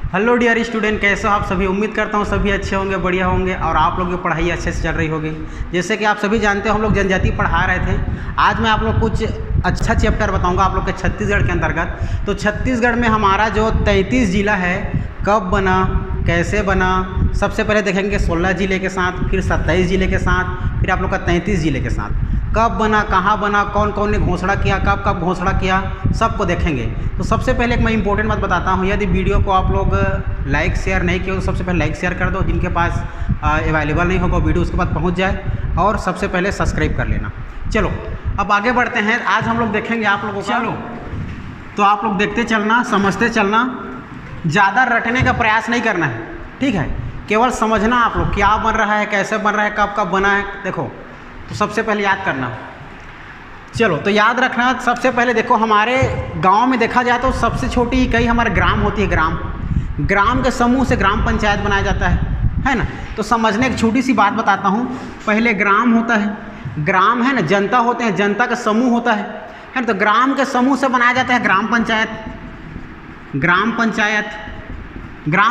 Hello dear student, कैसे हो आप सभी। उम्मीद करता हूँ सभी अच्छे होंगे, बढ़िया होंगे और आप लोगों की पढ़ाई अच्छे से चल रही होगी। जैसे कि आप सभी जानते हो हम लोग जनजाति पढ़ा रहे थे। आज मैं आप लोग कुछ अच्छा चैप्टर बताऊंगा आप लोग के छत्तीसगढ़ के अंतर्गत। तो छत्तीसगढ़ में हमारा जो 33 ज़िला है कब बना, कैसे बना, सबसे पहले देखेंगे 16 ज़िले के साथ, फिर 27 ज़िले के साथ, फिर आप लोग का 33 ज़िले के साथ। कब बना, कहाँ बना, कौन कौन ने घोषणा किया, कब कब घोषणा किया, सबको देखेंगे। तो सबसे पहले एक मैं इंपॉर्टेंट बात बताता हूँ। यदि वीडियो को आप लोग लाइक शेयर नहीं किए तो सबसे पहले लाइक शेयर कर दो। जिनके पास अवेलेबल नहीं होगा वीडियो उसके बाद पहुँच जाए, और सबसे पहले सब्सक्राइब कर लेना। चलो अब आगे बढ़ते हैं। आज हम लोग देखेंगे आप लोगों का। चलो तो आप लोग देखते चलना, समझते चलना, ज़्यादा रटने का प्रयास नहीं करना है, ठीक है। केवल समझना आप लोग क्या बन रहा है, कैसे बन रहा है, कब कब बना है। देखो तो सबसे पहले याद करना। चलो तो याद रखना। सबसे पहले देखो हमारे गांव में देखा जाए तो सबसे छोटी इकाई हमारे ग्राम होती है। ग्राम के समूह से ग्राम पंचायत बनाया जाता है ना। तो समझने एक छोटी सी बात बताता हूँ। पहले ग्राम होता है, ग्राम है ना, जनता होते हैं, जनता का समूह होता है ना। तो ग्राम के समूह से बनाया जाता है ग्राम पंचायत। ग्राम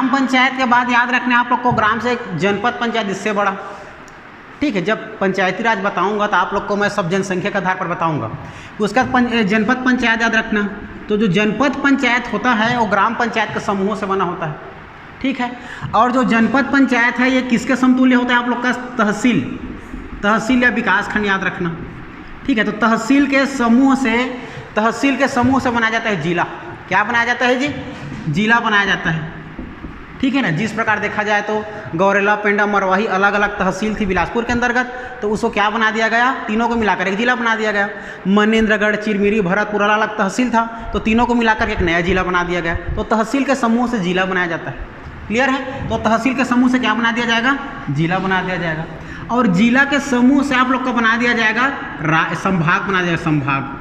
पंचायत के बाद याद रखना आप लोग को ग्राम से जनपद पंचायत, इससे बड़ा, ठीक है। जब पंचायती राज बताऊंगा तो आप लोग को मैं सब जनसंख्या के आधार पर बताऊंगा। उसका जनपद पंचायत याद रखना। तो जो जनपद पंचायत होता है वो ग्राम पंचायत के समूहों से बना होता है, ठीक है। और जो जनपद पंचायत है ये किसके समतुल्य होता है आप लोग का? तहसील या विकास खंड, याद रखना, ठीक है। तो तहसील के समूह से बनाया जाता है जिला। क्या बनाया जाता है जी? जिला बनाया जाता है, ठीक है ना। जिस प्रकार देखा जाए तो गौरेला, पेंडा, मरवाही अलग अलग तहसील थी बिलासपुर के अंतर्गत, तो उसको क्या बना दिया गया? तीनों को मिलाकर एक जिला बना दिया गया। मनेन्द्रगढ़, चिरमिरी, भरतपुर अलग अलग तहसील था, तो तीनों को मिलाकर एक नया जिला बना दिया गया। तो तहसील के समूह से जिला बनाया जाता है, क्लियर है। तो तहसील के समूह से क्या बना दिया जाएगा? जिला बना दिया जाएगा। और जिला के समूह से आप लोग को बना दिया जाएगा संभाग बना दिया जाएगा। संभाग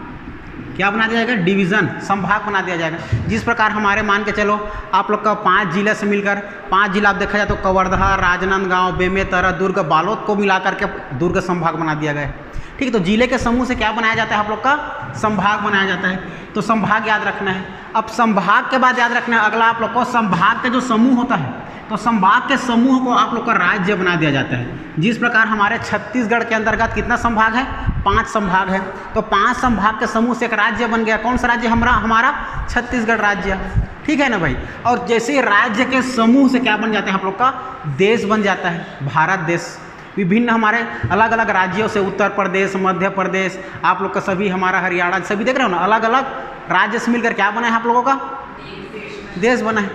क्या बना दिया जाएगा? डिवीज़न, संभाग बना दिया जाएगा। जिस प्रकार हमारे मान के चलो आप लोग का 5 जिले से मिलकर 5 जिला आप देखा जाए तो कवर्धा, राजनांदगांव, बेमेतरा, दुर्ग, बालोद को मिलाकर के दुर्ग संभाग बना दिया गया है, ठीक है। तो जिले के समूह से क्या बनाया जाता है आप लोग का? संभाग बनाया जाता है। तो संभाग याद रखना है। अब संभाग के बाद याद रखना है अगला आप लोग को संभाग के जो समूह होता है, तो संभाग के समूह को आप लोग का राज्य बना दिया जाता है। जिस प्रकार हमारे छत्तीसगढ़ के अंतर्गत कितना संभाग है? 5 संभाग है। तो 5 संभाग के समूह से एक राज्य बन गया। कौन सा राज्य? हमारा छत्तीसगढ़ राज्य, ठीक है ना भाई। और जैसे राज्य के समूह से क्या बन जाता है आप लोग का? देश बन जाता है, भारत देश। विभिन्न हमारे अलग अलग राज्यों से, उत्तर प्रदेश, मध्य प्रदेश, आप लोग का सभी, हमारा हरियाणा, सभी देख रहे हो ना, अलग अलग राज्य से मिलकर क्या बना है आप लोगों का? देश बना है,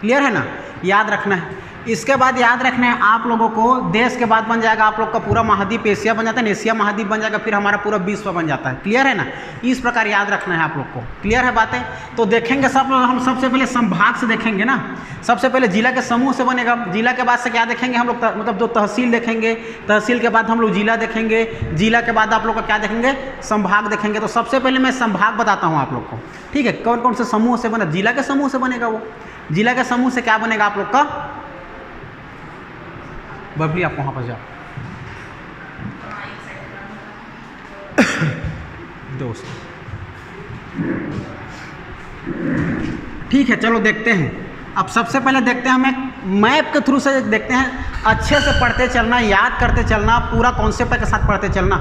क्लियर है ना। याद रखना है। इसके बाद याद रखना है आप लोगों को, देश के बाद बन जाएगा आप लोग का पूरा महाद्वीप एशिया बन जाता है, एशिया महाद्वीप बन जाएगा, फिर हमारा पूरा विश्व बन जाता है, क्लियर है ना। इस प्रकार याद रखना है आप लोग को, क्लियर है बातें। तो देखेंगे हम सबसे पहले संभाग से देखेंगे ना। सबसे पहले जिला के समूह से बनेगा। जिला के बाद से क्या देखेंगे हम लोग? मतलब जो तहसील देखेंगे, तहसील के बाद हम लोग जिला देखेंगे, जिला के बाद आप लोग का क्या देखेंगे? संभाग देखेंगे। तो सबसे पहले मैं संभाग बताता हूँ आप लोग को, ठीक है। कौन कौन से समूह से बना? जिला के समूह से बनेगा। वो जिला के समूह से क्या बनेगा आप लोग का? बबली आप वहाँ पर जाओ दोस्त, ठीक है। चलो देखते हैं। अब सबसे पहले देखते हैं, हमें मैप के थ्रू से देखते हैं। अच्छे से पढ़ते चलना, याद करते चलना, पूरा कॉन्सेप्ट के साथ पढ़ते चलना,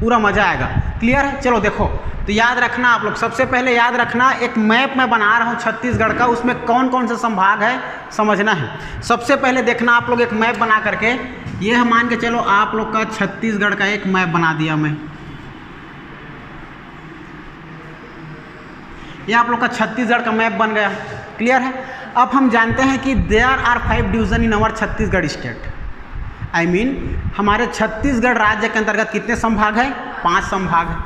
पूरा मज़ा आएगा, क्लियर है। चलो देखो तो याद रखना आप लोग, सबसे पहले याद रखना एक मैप मैं बना रहा हूँ छत्तीसगढ़ का, उसमें कौन कौन से संभाग है समझना है। सबसे पहले देखना आप लोग एक मैप बना करके, ये मान के चलो आप लोग का छत्तीसगढ़ का एक मैप बना दिया मैं। ये आप लोग का छत्तीसगढ़ का मैप बन गया, क्लियर है। अब हम जानते हैं कि there are 5 division in our Chhattisgarh state. हमारे छत्तीसगढ़ राज्य के अंतर्गत कितने संभाग है? 5 संभाग है,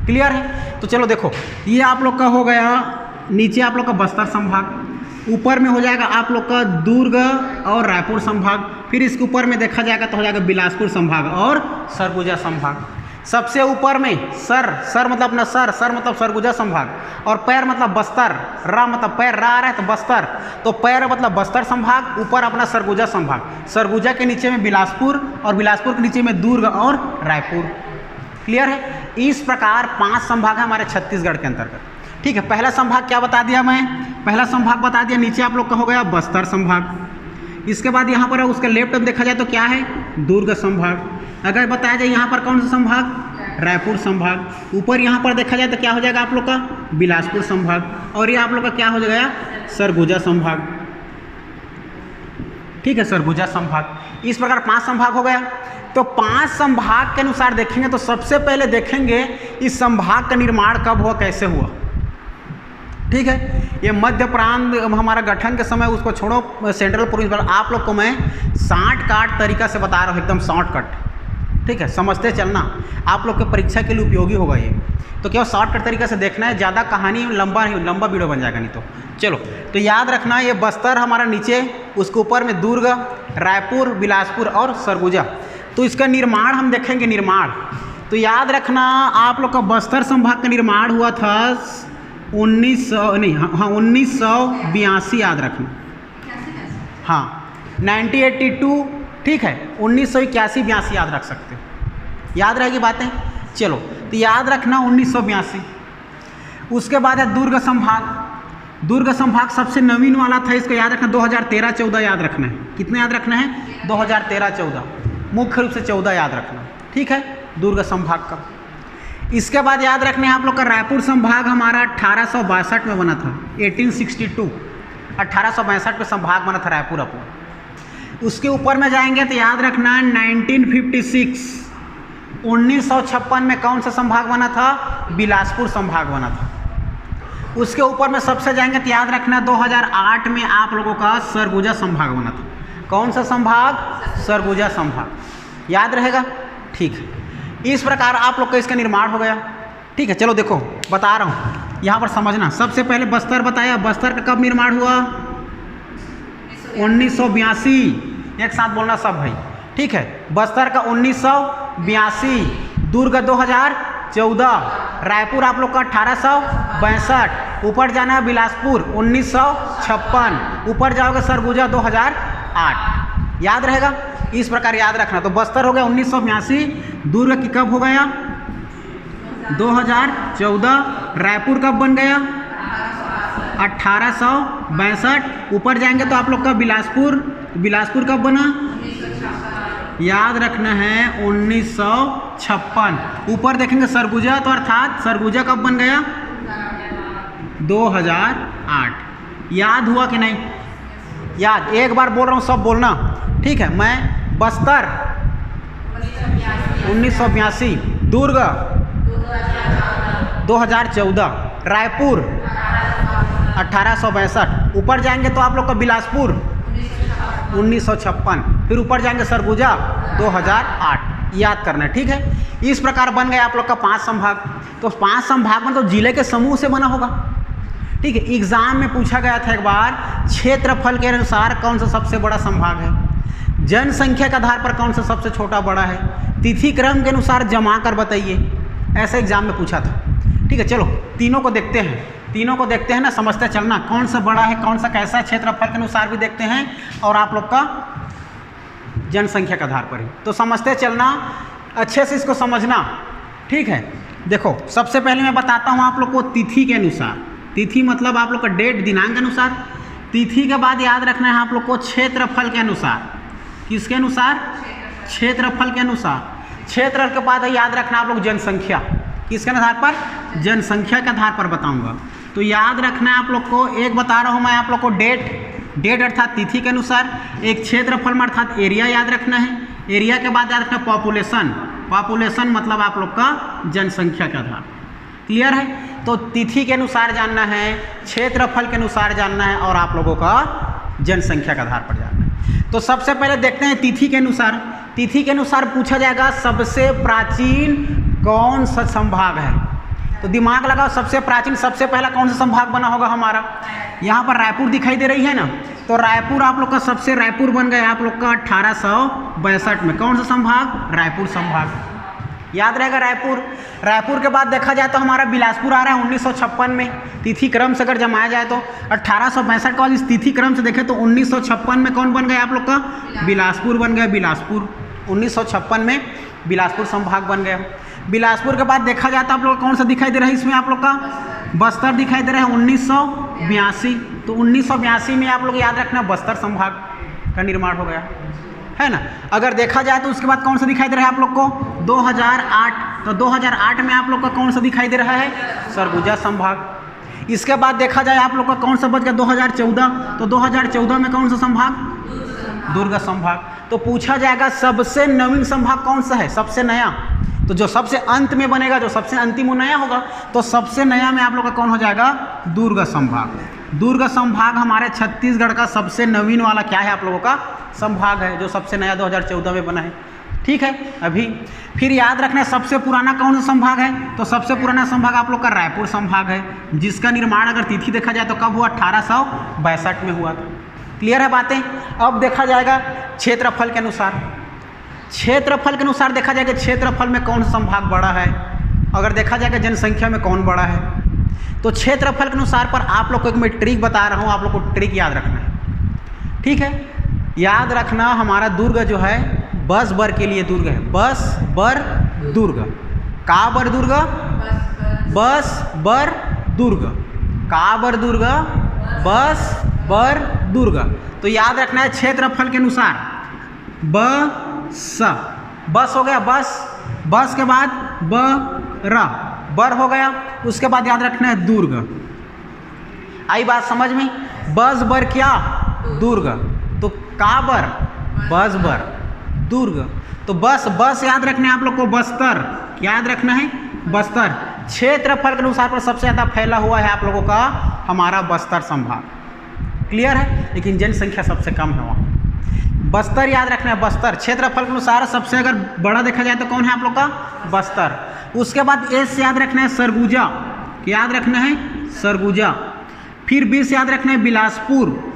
क्लियर है। तो चलो देखो, ये आप लोग का हो गया, नीचे आप लोग का बस्तर संभाग, ऊपर में हो जाएगा आप लोग का दुर्ग और रायपुर संभाग, फिर इसके ऊपर में देखा जाएगा तो हो जाएगा बिलासपुर संभाग और सरगुजा संभाग। सबसे ऊपर में सर मतलब अपना सर मतलब सरगुजा संभाग, और पैर मतलब बस्तर, रा मतलब पैर, रा आ रहा है तो बस्तर, तो पैर मतलब बस्तर संभाग, ऊपर अपना सरगुजा संभाग। सरगुजा के नीचे में बिलासपुर, और बिलासपुर के नीचे में दुर्ग और रायपुर, क्लियर है। इस प्रकार 5 संभाग है हमारे छत्तीसगढ़ के अंतर्गत। ठीक है, पहला संभाग क्या बता दिया मैं, पहला संभाग बता दिया, नीचे आप लोग का हो गया बस्तर संभाग। इसके बाद यहाँ पर उसका लेफ्ट में देखा जाए तो क्या है, दुर्ग संभाग। अगर बताया जाए यहाँ पर कौन सा संभाग, रायपुर संभाग। ऊपर यहाँ पर देखा जाए तो क्या हो जाएगा आप लोग का, बिलासपुर संभाग। और ये आप लोग का क्या हो जाएगा, सरगुजा संभाग। ठीक है, सरगुजा संभाग। इस प्रकार 5 संभाग हो गया। तो 5 संभाग के अनुसार देखेंगे तो सबसे पहले देखेंगे इस संभाग का निर्माण कब हुआ, कैसे हुआ। ठीक है, ये मध्य प्रांत हमारा गठन के समय उसको छोड़ो, सेंट्रल प्रोविंस, आप लोग को मैं शॉर्टकट तरीका से बता रहा हूँ, एकदम शॉर्टकट। ठीक है, समझते चलना, आप लोग के परीक्षा के लिए उपयोगी होगा ये। तो क्या शॉर्टकट तरीके से देखना है, ज़्यादा कहानी लंबा वीडियो बन जाएगा नहीं तो। चलो, तो याद रखना ये बस्तर हमारा नीचे, उसके ऊपर में दुर्ग, रायपुर, बिलासपुर और सरगुजा। तो इसका निर्माण हम देखेंगे, निर्माण। तो याद रखना आप लोग का बस्तर संभाग का निर्माण हुआ था 1982, याद रखना। हाँ, 1982, ठीक है, 1981-82 याद रख सकते हो, याद रहेगी बातें। चलो, तो याद रखना 1982। उसके बाद है दुर्ग संभाग। दुर्ग संभाग सबसे नवीन वाला था, इसको याद रखना 2013-14 याद रखना है। कितना याद रखना है, 2013-14, मुख्य रूप से 14 याद रखना। ठीक है, दुर्ग संभाग का। इसके बाद याद रखना है आप लोग का रायपुर संभाग हमारा 1862 में बना था, 1862, 1862 में संभाग बना था रायपुर अपना। उसके ऊपर में जाएंगे तो याद रखना 1956 में कौन सा संभाग बना था, बिलासपुर संभाग बना था। उसके ऊपर में सबसे जाएंगे तो याद रखना 2008 में आप लोगों का सरगुजा संभाग बना था। कौन सा संभाग, सरगुजा संभाग, याद रहेगा। ठीक है, इस प्रकार आप लोग का इसका निर्माण हो गया। ठीक है, चलो देखो बता रहा हूँ, यहाँ पर समझना। सबसे पहले बस्तर बताया, बस्तर का कब निर्माण हुआ, 1982, एक साथ बोलना सब भाई। ठीक है, बस्तर का 1982, दुर्ग 2014, रायपुर आप लोग का 1862, ऊपर जाना है बिलासपुर 1956, ऊपर जाओगे सरगुजा 2008, याद रहेगा। इस प्रकार याद रखना। तो बस्तर हो गया 1982, दुर्ग की कब हो गया, 2014, रायपुर कब बन गया, 1862, ऊपर जाएंगे तो आप लोग का बिलासपुर, बिलासपुर कब बना, याद रखना है 1956, ऊपर देखेंगे सरगुजा, तो अर्थात सरगुजा कब बन गया, 2008। याद हुआ कि नहीं, याद, एक बार बोल रहा हूँ सब बोलना। ठीक है, मैं बस्तर 1982, दुर्ग 2014, रायपुर 1862, ऊपर जाएंगे तो आप लोग का बिलासपुर 1956, फिर ऊपर जाएंगे सरगुजा 2008, याद करना है। ठीक है, इस प्रकार बन गए आप लोग का 5 संभाग। तो 5 संभाग में तो जिले के समूह से बना होगा। ठीक है, एग्जाम में पूछा गया था एक बार, क्षेत्रफल के अनुसार कौन सा सबसे बड़ा संभाग है, जनसंख्या के आधार पर कौन सा सबसे छोटा बड़ा है, तिथि क्रम के अनुसार जमा कर बताइए, ऐसा एग्जाम में पूछा था। ठीक है, चलो तीनों को देखते हैं ना, समझते चलना कौन सा बड़ा है, कौन सा कैसा, क्षेत्रफल के अनुसार भी देखते हैं और आप लोग का जनसंख्या के आधार पर ही। तो समझते चलना, अच्छे से इसको समझना। ठीक है, देखो सबसे पहले मैं बताता हूँ आप लोग को तिथि के अनुसार, तिथि मतलब आप लोग का डेट, दिनांक के अनुसार। तिथि के बाद याद रखना है आप लोग को क्षेत्रफल के अनुसार। किसके अनुसार, क्षेत्रफल के अनुसार। क्षेत्र के बाद याद रखना आप लोग जनसंख्या, किसके आधार पर, जनसंख्या के आधार पर बताऊंगा। तो याद रखना है आप लोग को, एक बता रहा हूँ मैं आप लोग को डेट अर्थात तिथि के अनुसार, एक क्षेत्रफल में अर्थात एरिया याद रखना है, एरिया के बाद याद रखना पॉपुलेशन मतलब आप लोग का जनसंख्या के आधार। क्लियर है, तो तिथि के अनुसार जानना है, क्षेत्रफल के अनुसार जानना है और आप लोगों का जनसंख्या के आधार पर जानना है। तो सबसे पहले देखते हैं तिथि के अनुसार। तिथि के अनुसार पूछा जाएगा सबसे प्राचीन कौन सा संभाग है। तो दिमाग लगाओ, सबसे प्राचीन, सबसे पहला कौन सा संभाग बना होगा हमारा, यहाँ पर रायपुर दिखाई दे रही है ना, तो रायपुर आप लोग का सबसे, रायपुर बन गया आप लोग का 1862 में। कौन सा संभाग, रायपुर संभाग, याद रहेगा रायपुर के बाद देखा जाए तो हमारा बिलासपुर आ रहा है 1956 में। तिथि क्रम से अगर जमाया जाए तो 1862 के बाद इस तिथि क्रम से देखें तो 1956 में कौन बन गया आप लोग का, बिलासपुर बन गया, बिलासपुर 1956 में बिलासपुर संभाग बन गया। बिलासपुर के बाद देखा जाता है आप लोग कौन सा दिखाई दे रहा है इसमें आप लोग का, बस्तर दिखाई दे रहा है 1982। तो 1982 में आप लोग याद रखना बस्तर संभाग का निर्माण हो गया है ना। अगर देखा जाए तो उसके बाद कौन सा दिखाई दे रहा है आप लोग को 2008। तो 2008 में आप लोग का कौन सा दिखाई दे रहा है सरगुजा संभाग। इसके बाद देखा जाए आप लोग का कौन सा बच गया 2014। तो 2014 में कौन सा संभाग दुर्ग संभाग। तो पूछा जाएगा सबसे नवीन संभाग कौन सा है सबसे नया। तो जो सबसे अंत में बनेगा जो सबसे अंतिम वो नया होगा। तो सबसे नया में आप लोग का कौन हो जाएगा दुर्ग संभाग। दुर्ग संभाग हमारे छत्तीसगढ़ का सबसे नवीन वाला क्या है आप लोगों का संभाग है जो सबसे नया 2014 में बना है। ठीक है। अभी फिर याद रखना सबसे पुराना कौन सा संभाग है। तो सबसे पुराना संभाग आप लोग का रायपुर संभाग है जिसका निर्माण अगर तिथि देखा जाए तो कब हुआ 1862 में हुआ था। क्लियर है बातें। अब देखा जाएगा क्षेत्रफल के अनुसार। क्षेत्रफल के अनुसार देखा जाएगा क्षेत्रफल में कौन सा संभाग बड़ा है। अगर देखा जाएगा जनसंख्या में कौन बड़ा है। तो क्षेत्रफल के अनुसार पर आप लोग को एक मैं ट्रिक बता रहा हूँ आप लोग को ट्रिक याद रखना है। ठीक है। याद रखना हमारा दुर्ग जो है बस बर के लिए दुर्ग है। बस बर दुर्ग का बर दुर्ग बस बर दुर्ग का बर दुर्ग बस बर दुर्ग। तो याद रखना है क्षेत्रफल के अनुसार बस हो गया बस के बाद बर हो गया। उसके बाद याद रखना है दुर्ग। आई बात समझ में। बस बर क्या दुर्ग। तो का बर बस बर दुर्ग। तो बस याद रखना है आप लोग को बस्तर। क्या याद रखना है बस्तर। क्षेत्रफल के अनुसार पर सबसे ज़्यादा फैला हुआ है आप लोगों का हमारा बस्तर संभाग। क्लियर है। लेकिन जनसंख्या सबसे कम है वहाँ। बस्तर याद रखना है बस्तर। क्षेत्रफल के अनुसार सबसे अगर बड़ा देखा जाए तो कौन है आप लोग का बस्तर। उसके बाद एस याद रखना है सरगुजा। याद रखना है सरगुजा। फिर बी से याद रखना है बिलासपुर।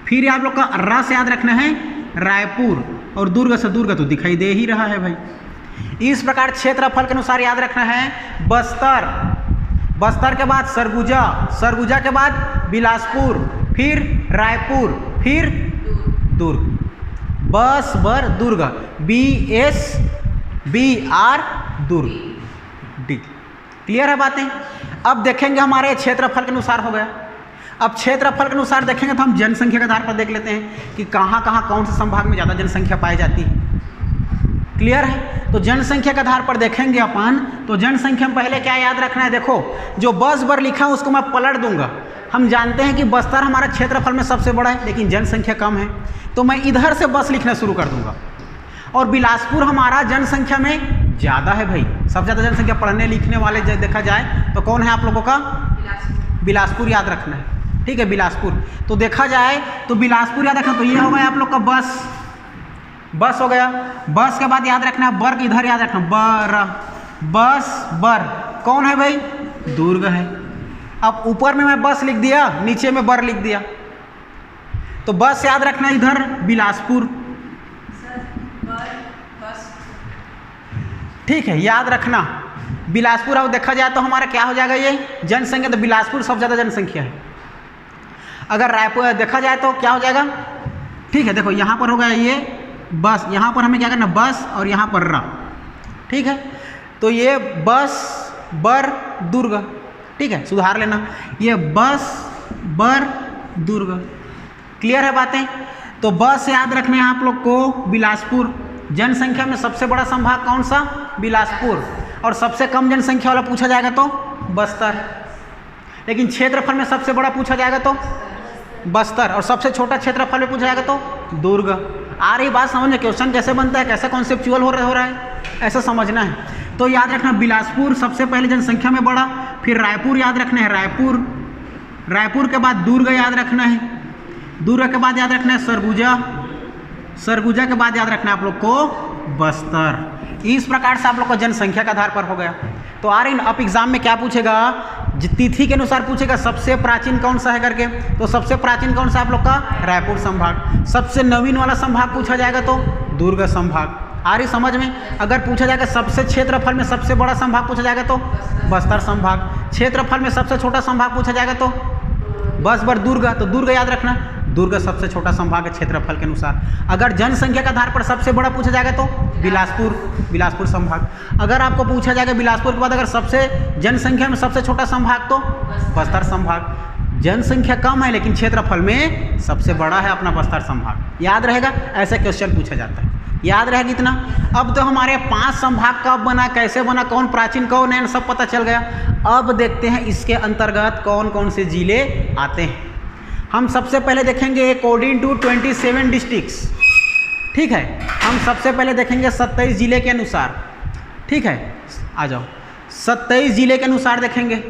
फिर आप लोग का र से याद रखना है रायपुर। और दुर्ग से दुर्ग तो दिखाई दे ही रहा है भाई। इस प्रकार क्षेत्रफल के अनुसार याद रखना है बस्तर। बस्तर के बाद सरगुजा। सरगुजा के बाद बिलासपुर। फिर रायपुर। फिर दुर्ग। बस बर दुर्ग BSBR दुर्ग डी। क्लियर है बातें। अब देखेंगे हमारे क्षेत्रफल के अनुसार हो गया। अब क्षेत्रफल के अनुसार देखेंगे तो हम जनसंख्या के आधार पर देख लेते हैं कि कहाँ कहाँ कौन से संभाग में ज़्यादा जनसंख्या पाई जाती है। क्लियर है। तो जनसंख्या के आधार पर देखेंगे अपन। तो जनसंख्या में पहले क्या याद रखना है देखो जो बस बर लिखा है उसको मैं पलट दूंगा। हम जानते हैं कि बस्तर हमारा क्षेत्रफल में सबसे बड़ा है लेकिन जनसंख्या कम है तो मैं इधर से बस लिखना शुरू कर दूंगा। और बिलासपुर हमारा जनसंख्या में ज़्यादा है भाई। सबसे ज़्यादा जनसंख्या पढ़ने लिखने वाले देखा जाए तो कौन है आप लोगों का बिलासपुर याद रखना है। ठीक है बिलासपुर। तो देखा जाए तो बिलासपुर याद रखना। तो ये हो गया आप लोग का बस हो गया। बस के बाद याद रखना बर इधर याद रखना बस बर कौन है भाई दुर्ग है। अब ऊपर में मैं बस लिख दिया नीचे में बर लिख दिया। तो बस याद रखना इधर बिलासपुर। ठीक है याद रखना बिलासपुर। अब देखा जाए तो हमारा क्या हो जाएगा ये जनसंख्या। तो बिलासपुर सबसे ज़्यादा जनसंख्या है। अगर रायपुर देखा जाए तो क्या हो जाएगा। ठीक है देखो यहाँ पर हो गया ये बस। यहाँ पर हमें क्या करना बस और यहाँ पर र। ठीक है। तो ये बस बर दुर्ग। ठीक है सुधार लेना ये बस बर दुर्ग। क्लियर है बातें। तो बस याद रखना है आप लोग को बिलासपुर। जनसंख्या में सबसे बड़ा संभाग कौन सा बिलासपुर। और सबसे कम जनसंख्या वाला पूछा जाएगा तो बस्तर। लेकिन क्षेत्रफल में सबसे बड़ा पूछा जाएगा तो बस्तर। और सबसे छोटा क्षेत्रफल में पूछा जाएगा तो दुर्ग। आ रही बात समझ में। क्वेश्चन कैसे बनता है कैसे कॉन्सेप्चुअल हो रहा है ऐसा समझना है। तो याद रखना बिलासपुर सबसे पहले जनसंख्या में बड़ा। फिर रायपुर याद रखना है रायपुर के बाद दुर्ग याद रखना है। दुर्ग के बाद याद रखना है सरगुजा के बाद याद रखना है आप लोग को बस्तर। इस प्रकार से आप लोग को जनसंख्या के आधार पर हो गया। तो आ रही अब एग्जाम में क्या पूछेगा तिथि के अनुसार पूछेगा सबसे प्राचीन कौन सा है करके। तो सबसे प्राचीन कौन सा आप लोग का रायपुर संभाग। सबसे नवीन वाला संभाग पूछा जाएगा तो दुर्ग संभाग। आ रही समझ में। अगर पूछा जाएगा सबसे क्षेत्रफल में सबसे बड़ा संभाग पूछा जाएगा तो बस्तर संभाग। क्षेत्रफल में सबसे छोटा संभाग पूछा जाएगा तो बस बर दुर्ग। तो दुर्ग याद रखना दुर्ग सबसे छोटा संभाग है क्षेत्रफल के अनुसार। अगर जनसंख्या के आधार पर सबसे बड़ा पूछा जाएगा तो बिलासपुर संभाग। अगर आपको पूछा जाएगा बिलासपुर के बाद अगर सबसे जनसंख्या में सबसे छोटा संभाग तो बस्तर संभाग। जनसंख्या कम है लेकिन क्षेत्रफल में सबसे बड़ा है अपना बस्तर संभाग। याद रहेगा, ऐसे क्वेश्चन पूछा जाता है, याद रहेगा इतना। अब तो हमारे 5 संभाग कब बना, कैसे बना, कौन प्राचीन कौन नैन, सब पता चल गया। अब देखते हैं इसके अंतर्गत कौन कौन से जिले आते हैं। हम सबसे पहले देखेंगे अकॉर्डिंग टू 27 डिस्ट्रिक्ट्स, ठीक है। हम सबसे पहले देखेंगे 27 जिले के अनुसार, ठीक है। आ जाओ, 27 जिले के अनुसार देखेंगे,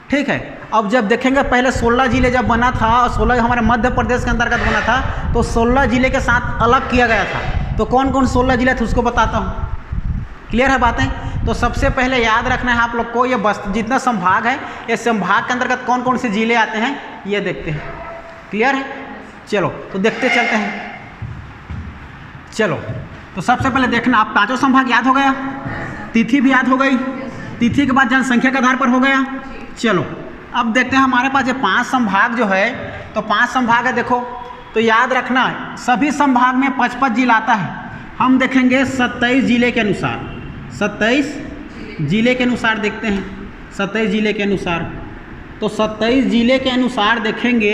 ठीक है। अब जब देखेंगे पहले 16 जिले जब बना था और 16 हमारे मध्य प्रदेश के अंतर्गत बना था, तो 16 जिले के साथ अलग किया गया था। तो कौन कौन 16 जिले थे उसको बताता हूँ, क्लियर है बातें। तो सबसे पहले याद रखना है आप लोग को, ये जितना संभाग है, ये संभाग के अंतर्गत कौन कौन से जिले आते हैं ये देखते हैं, क्लियर है। चलो तो देखते चलते हैं। चलो तो सबसे पहले देखना, आप 5 संभाग याद हो गया, तिथि भी याद हो गई, तिथि के बाद जनसंख्या के आधार पर हो गया। चलो अब देखते हैं हमारे पास ये 5 संभाग जो है, तो 5 संभाग है देखो। तो याद रखना सभी संभाग में 55 जिला आता है। हम देखेंगे 27 जिले के अनुसार, 27 जिले के अनुसार देखते हैं, 27 जिले के अनुसार। तो 27 जिले के अनुसार देखेंगे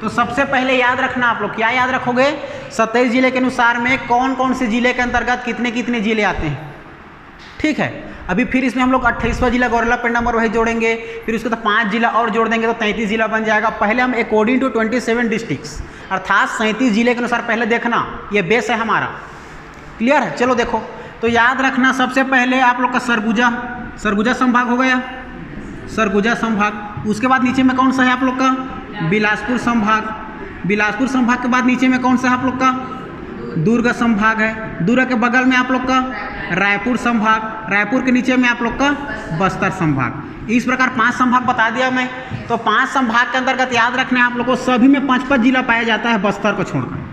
तो सबसे पहले याद रखना आप लोग, क्या याद रखोगे, 27 जिले के अनुसार में कौन कौन से जिले के अंतर्गत कितने कितने जिले आते हैं, ठीक है। अभी फिर इसमें हम लोग 28वां जिला गौरेला पेंडा मरवाही जोड़ेंगे, फिर उसके तो 5 जिला और जोड़ देंगे तो 33 जिला बन जाएगा। पहले हम अकॉर्डिंग टू 27 डिस्ट्रिक्ट्स अर्थात 37 जिले के अनुसार पहले देखना, ये बेस है हमारा, क्लियर है। चलो देखो, तो याद रखना सबसे पहले आप लोग का सरगुजा संभाग हो गया, सरगुजा संभाग। उसके बाद नीचे में कौन सा है आप लोग का, बिलासपुर संभाग। बिलासपुर संभाग के बाद नीचे में कौन सा है आप लोग का, दुर्ग संभाग है। दुर्ग के बगल में आप लोग का रायपुर संभाग, रायपुर के नीचे में आप लोग का बस्तर संभाग। इस प्रकार 5 संभाग बता दिया मैं। तो 5 संभाग के अंतर्गत याद रखना है आप लोग को, सभी में 5-5 जिला पाया जाता है बस्तर को छोड़कर।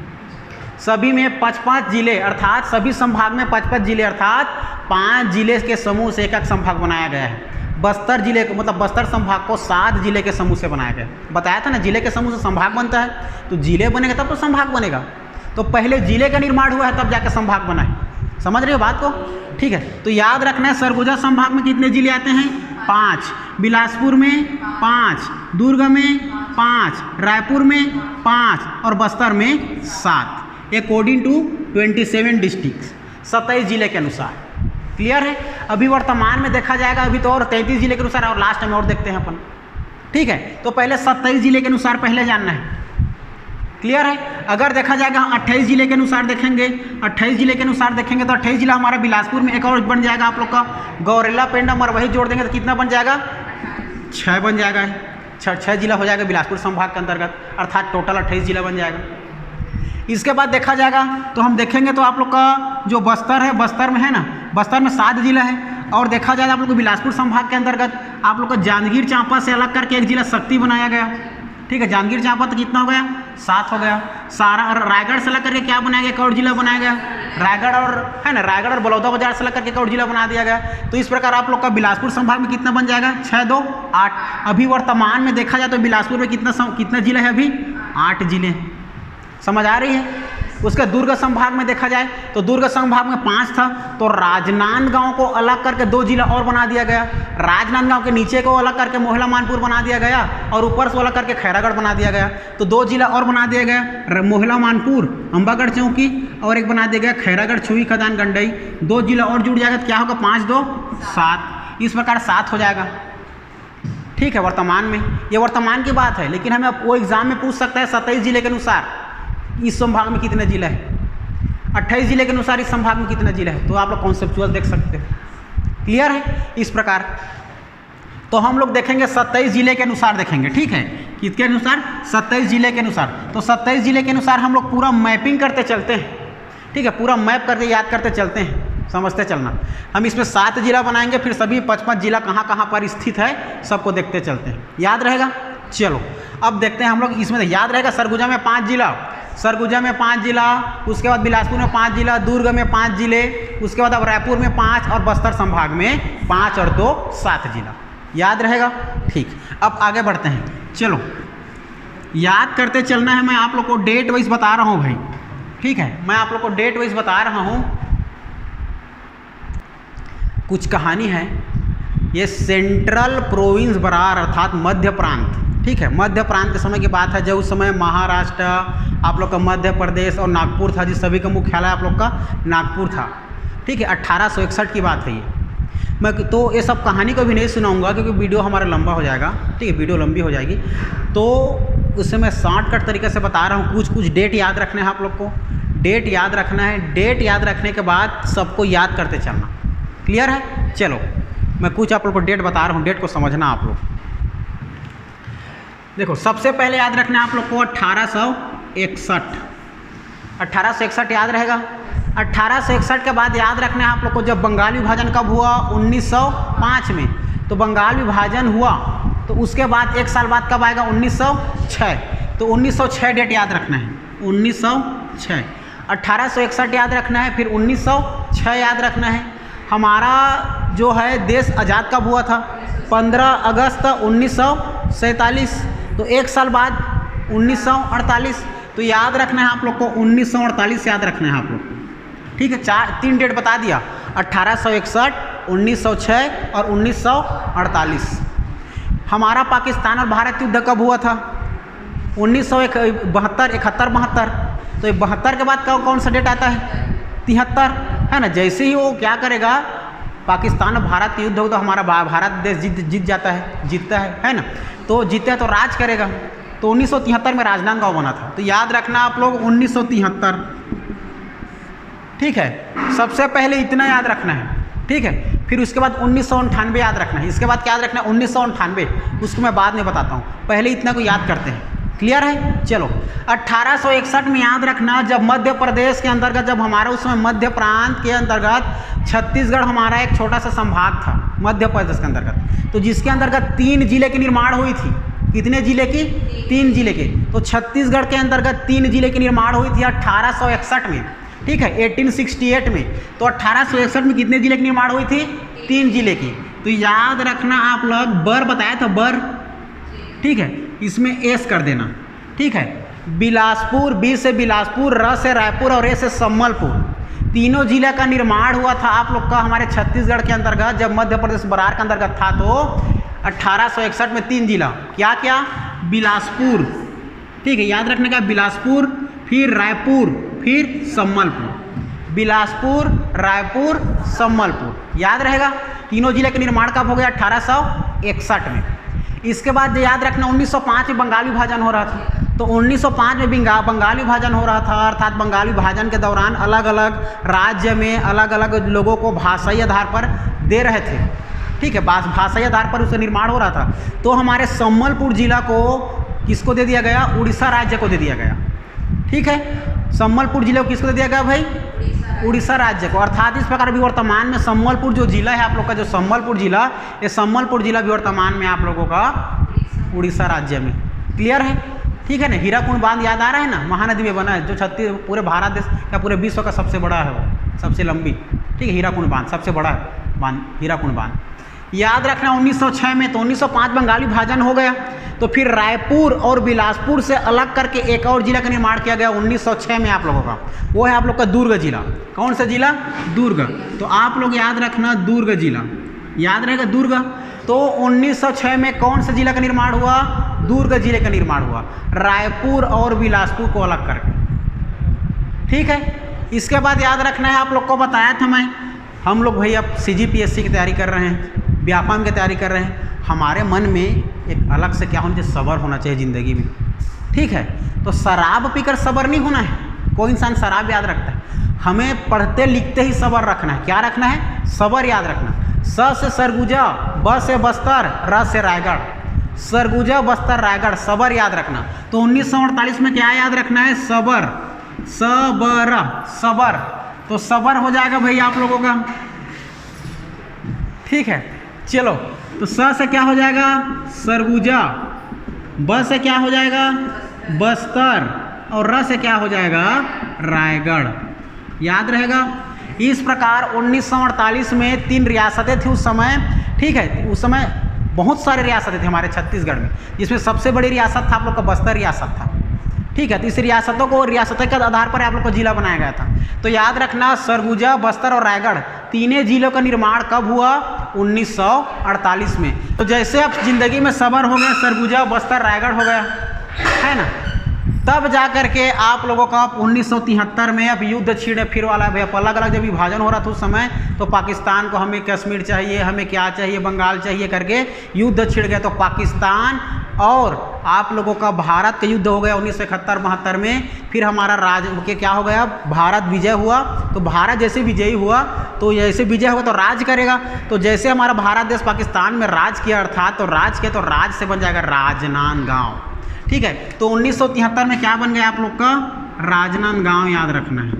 सभी में 5-5 जिले अर्थात सभी संभाग में 5-5 जिले अर्थात 5 जिले के समूह से एक संभाग बनाया गया है। बस्तर जिले को मतलब बस्तर संभाग को 7 जिले के समूह से बनाया गया। बताया था ना, जिले के समूह से संभाग बनता है, तो जिले बनेगा तब तो संभाग बनेगा। तो पहले जिले का निर्माण हुआ है तब जाकर संभाग बना है, समझ रहे हो बात को, ठीक है। तो याद रखना है सरगुजा संभाग में कितने जिले आते हैं, 5, बिलासपुर में 5, दुर्ग में 5, रायपुर में 5 और बस्तर में 7 अकॉर्डिंग टू 27 डिस्ट्रिक्ट्स, 27 जिले के अनुसार, क्लियर है। अभी वर्तमान में देखा जाएगा, अभी तो और 33 जिले के अनुसार और लास्ट में और देखते हैं अपन, ठीक है। तो पहले 27 जिले के अनुसार पहले जानना है, क्लियर है। अगर देखा जाएगा 28 जिले के अनुसार देखेंगे, 28 जिले के अनुसार देखेंगे तो 28 जिला हमारा बिलासपुर में एक और बन जाएगा आप लोग का गौरेला पेंडा मरवाही जोड़ देंगे तो कितना बन जाएगा, 6 बन जाएगा। 6 जिला हो जाएगा बिलासपुर संभाग के अंतर्गत, अर्थात टोटल 28 जिला बन जाएगा। इसके बाद देखा जाएगा तो हम देखेंगे तो आप लोग का जो बस्तर है, बस्तर में है ना, बस्तर में 7 जिला है। और देखा जाएगा आप लोग को बिलासपुर संभाग के अंतर्गत आप लोग को जांजगीर चांपा से अलग करके एक जिला शक्ति बनाया गया, ठीक है। जांजगीर चांपा तो कितना हो गया, 7 हो गया। सारा और रायगढ़ से अलग करके क्या बनाया गया, एक और जिला बनाया गया, रायगढ़ और है ना, रायगढ़ और बलौदा बाजार से अलग करके एक और जिला बना दिया गया। तो इस प्रकार आप लोग का बिलासपुर संभाग में कितना बन जाएगा, 6, 2, 8। अभी वर्तमान में देखा जाए तो बिलासपुर में कितना जिला है, अभी 8 जिले, समझ आ रही है। उसके दुर्ग संभाग में देखा जाए तो दुर्ग संभाग में 5 था, तो राजनांदगांव को अलग करके 2 जिला और बना दिया गया। राजनांदगांव के नीचे को अलग करके मोहला मानपुर बना दिया गया और ऊपर से अलग करके खैरागढ़ बना दिया गया। तो 2 जिला और बना दिया गया, मोहला मानपुर अंबागढ़ चौकी और एक बना दिया गया खैरागढ़ छुई खदान गंडई। 2 जिला और जुड़ जाएगा तो क्या होगा, 5, 2, 7। इस प्रकार 7 हो जाएगा, ठीक है। वर्तमान में ये वर्तमान की बात है, लेकिन हमें वो एग्जाम में पूछ सकता है 27 जिले के अनुसार इस संभाग में कितने जिला है, 28 जिले के अनुसार इस संभाग में कितने जिला है, तो आप लोग कॉन्सेप्चुअल देख सकते हैं, क्लियर है। इस प्रकार तो हम लोग देखेंगे 27 जिले के अनुसार देखेंगे, ठीक है। किसके अनुसार, 27 जिले के अनुसार। तो 27 जिले के अनुसार हम लोग पूरा मैपिंग करते चलते हैं, ठीक है, पूरा मैप करके याद करते चलते हैं, समझते चलना। हम इसमें 7 जिला बनाएंगे, फिर सभी 5-5 जिला कहाँ कहाँ पर स्थित है सबको देखते चलते हैं, याद रहेगा। चलो अब देखते हैं हम लोग, इसमें याद रहेगा सरगुजा में 5 जिला, सरगुजा में 5 जिला, उसके बाद बिलासपुर में 5 जिला, दुर्ग में 5 जिले, उसके बाद अब रायपुर में 5 और बस्तर संभाग में 5 और 2 7 जिला, याद रहेगा, ठीक। अब आगे बढ़ते हैं, चलो याद करते चलना है। मैं आप लोग को डेट वाइज बता रहा हूँ भाई, ठीक है, मैं आप लोग को डेट वाइज बता रहा हूँ। कुछ कहानी है, ये सेंट्रल प्रोविंस बरार अर्थात मध्य प्रांत, ठीक है, मध्य प्रांत के समय की बात है, जब उस समय महाराष्ट्र, आप लोग का मध्य प्रदेश और नागपुर था, जिस सभी का मुख्यालय आप लोग का नागपुर था, ठीक है। 1861 की बात है ये। मैं तो ये सब कहानी को भी नहीं सुनाऊंगा क्योंकि वीडियो हमारा लंबा हो जाएगा, ठीक है, वीडियो लंबी हो जाएगी, तो उससे मैं शॉर्टकट तरीके से बता रहा हूँ। कुछ डेट याद रखने हैं आप लोग को, डेट याद रखना है। डेट याद रखने के बाद सबको याद करते चलना, क्लियर है। चलो मैं कुछ आप लोग को डेट बता रहा हूँ, डेट को समझना आप लोग। देखो सबसे पहले याद रखना है आप लोग को 1861, 1861 याद रहेगा। 1861 के बाद याद रखना है आप लोग को जब बंगाल विभाजन कब हुआ, 1905 में। तो बंगाल विभाजन हुआ तो उसके बाद एक साल बाद कब आएगा, 1906। तो 1906 डेट याद रखना है, 1906। 1861 याद रखना है, फिर 1906 याद रखना है। हमारा जो है देश आज़ाद कब हुआ था, 15 अगस्त 1947। तो एक साल बाद 1948। तो याद रखना है आप लोग को 1948 याद रखना है आप लोग, ठीक है। 3 डेट बता दिया, 1861, 1906 और 1948। हमारा पाकिस्तान और भारत युद्ध कब हुआ था, 1972, 71, 72। तो 72 के बाद कौन सा डेट आता है, 73, है ना। जैसे ही वो क्या करेगा, पाकिस्तान और भारत के युद्ध हो तो हमारा भारत देश जीत जाता है, जीतता है ना। तो जीतता है तो राज करेगा। तो 1973 में राजनांदगांव बना था। तो याद रखना आप लोग 1973, ठीक है। सबसे पहले इतना याद रखना है, ठीक है। फिर उसके बाद 1998 याद रखना है। इसके बाद क्या याद रखना है, 1998, उसको मैं बाद में बताता हूँ, पहले इतना को याद करते हैं, क्लियर है। चलो 1861 में याद रखना, जब मध्य प्रदेश के अंतर्गत, जब हमारा उस समय मध्य प्रांत के अंतर्गत छत्तीसगढ़ हमारा एक छोटा सा संभाग था मध्य प्रदेश के अंतर्गत, तो जिसके अंतर्गत 3 जिले की निर्माण हुई थी। कितने जिले की, 3 जिले के। तो छत्तीसगढ़ के अंतर्गत 3 जिले की निर्माण हुई थी 1861 में, ठीक है, 1868 में। तो 1861 में कितने जिले की निर्माण हुई थी, 3 जिले की। तो याद रखना आप लोग, बर बताया था, बर, ठीक है, इसमें एस कर देना, ठीक है। बिलासपुर, बी से बिलासपुर, र से रायपुर और ए से सम्बलपुर, तीनों जिले का निर्माण हुआ था आप लोग का हमारे छत्तीसगढ़ के अंतर्गत, जब मध्य प्रदेश बरार के अंतर्गत था। तो 1861 में 3 जिला, क्या क्या, बिलासपुर, ठीक है, याद रखने का, बिलासपुर, फिर रायपुर, फिर सम्बलपुर। बिलासपुर, रायपुर, सम्बलपुर, याद रहेगा। तीनों जिले के निर्माण कब हो गया, 1861 में। इसके बाद याद रखना 1905 में बंगाल विभाजन हो रहा था। तो 1905 में बंगाल विभाजन हो रहा था, अर्थात बंगाल विभाजन के दौरान अलग अलग राज्य में अलग अलग लोगों को भाषाई आधार पर दे रहे थे, ठीक है, भाषाई आधार पर उसका निर्माण हो रहा था। तो हमारे सम्बलपुर जिला को किसको दे दिया गया, उड़ीसा राज्य को दे दिया गया, ठीक है। सम्बलपुर जिले को किसको दे दिया गया भाई, उड़ीसा राज्य को। अर्थात इस प्रकार भी वर्तमान में सम्बलपुर जो जिला है आप लोग का, जो सम्बलपुर जिला, ये सम्बलपुर जिला भी वर्तमान में आप लोगों का उड़ीसा राज्य में, क्लियर है, ठीक है ना। हीराकुंड बांध याद आ रहा है ना, महानदी में बना है, जो पूरे भारत देश या पूरे विश्व का सबसे बड़ा है, वो सबसे लंबी, ठीक है, हीराकुंड बांध सबसे बड़ा बांध, हीराकुंड बांध। याद रखना 1906 में। तो 1905 बंगाल विभाजन हो गया, तो फिर रायपुर और बिलासपुर से अलग करके एक और जिला का निर्माण किया गया 1906 में आप लोगों का, वो है आप लोग का दुर्ग जिला। कौन सा जिला, दुर्ग। तो आप लोग याद रखना दुर्ग जिला, याद रहेगा दुर्ग। तो 1906 में कौन सा जिला का निर्माण हुआ, दुर्ग जिले का निर्माण हुआ, रायपुर और बिलासपुर को अलग करके, ठीक है। इसके बाद याद रखना है, आप लोग को बताया था मैं, हम लोग भाई अब CGPSC की तैयारी कर रहे हैं, व्यापम की तैयारी कर रहे हैं। हमारे मन में एक अलग से क्या होना चाहिए, सब्र होना चाहिए ज़िंदगी में, ठीक है। तो शराब पीकर सब्र नहीं होना है, कोई इंसान शराब याद रखता है, हमें पढ़ते लिखते ही सब्र रखना है। क्या रखना है, सब्र याद रखना। स से सरगुजा, ब से बस्तर, र से रायगढ़, सरगुजा, बस्तर, रायगढ़, सब्र याद रखना। तो 1948 में क्या याद रखना है, सब्र, सब्र, सब्र। तो सब्र हो जाएगा भाई आप लोगों का, ठीक है। चलो तो स से क्या हो जाएगा, सरगुजा, ब से क्या हो जाएगा, बस्तर, और र से क्या हो जाएगा, रायगढ़, याद रहेगा। इस प्रकार 1948 में 3 रियासतें थी उस समय, ठीक है। उस समय बहुत सारे रियासतें थे हमारे छत्तीसगढ़ में, जिसमें सबसे बड़ी रियासत था आप लोग का बस्तर रियासत था। ठीक है, तो इस रियासतों के आधार पर आप लोग को जिला बनाया गया था। तो याद रखना, सरगुजा, बस्तर और रायगढ़ तीनों जिलों का निर्माण कब हुआ? 1948 में। तो जैसे अब जिंदगी में सबर हो गया, सरगुजा, बस्तर, रायगढ़ हो गया, है ना, तब जा कर के आप लोगों का 1973 में अब युद्ध छिड़े फिर वाला है भैया। अलग अलग जब विभाजन हो रहा था उस समय, तो पाकिस्तान को हमें कश्मीर चाहिए, हमें क्या चाहिए, बंगाल चाहिए करके युद्ध छिड़ गया। तो पाकिस्तान और आप लोगों का भारत का युद्ध हो गया 1971-72 में। फिर हमारा राज के क्या हो गया, भारत विजय हुआ। तो भारत जैसे विजयी हुआ, तो जैसे विजय होगा तो राज करेगा। तो जैसे हमारा भारत देश पाकिस्तान में राज किया, अर्थात तो राज किया, तो राज से बन जाएगा राजनांदगांव। ठीक है, तो 1973 में क्या बन गया आप लोग का? राजनांदगांव, याद रखना है,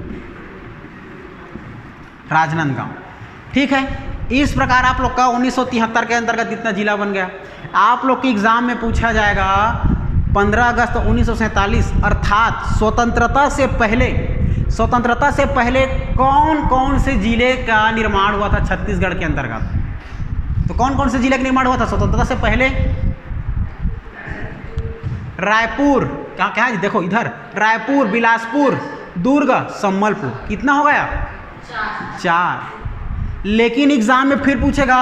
राजनांदगांव। ठीक है, इस प्रकार आप लोग का 1973 के अंतर्गत कितना जिला बन गया। आप लोग के एग्जाम में पूछा जाएगा 15 अगस्त 1947 अर्थात स्वतंत्रता से पहले कौन कौन से जिले का निर्माण हुआ था छत्तीसगढ़ के अंतर्गत। तो कौन कौन से जिले का निर्माण हुआ था स्वतंत्रता से पहले? रायपुर, क्या है देखो इधर, रायपुर, बिलासपुर, दुर्ग, संबलपुर। कितना हो गया? 4। लेकिन एग्जाम में फिर पूछेगा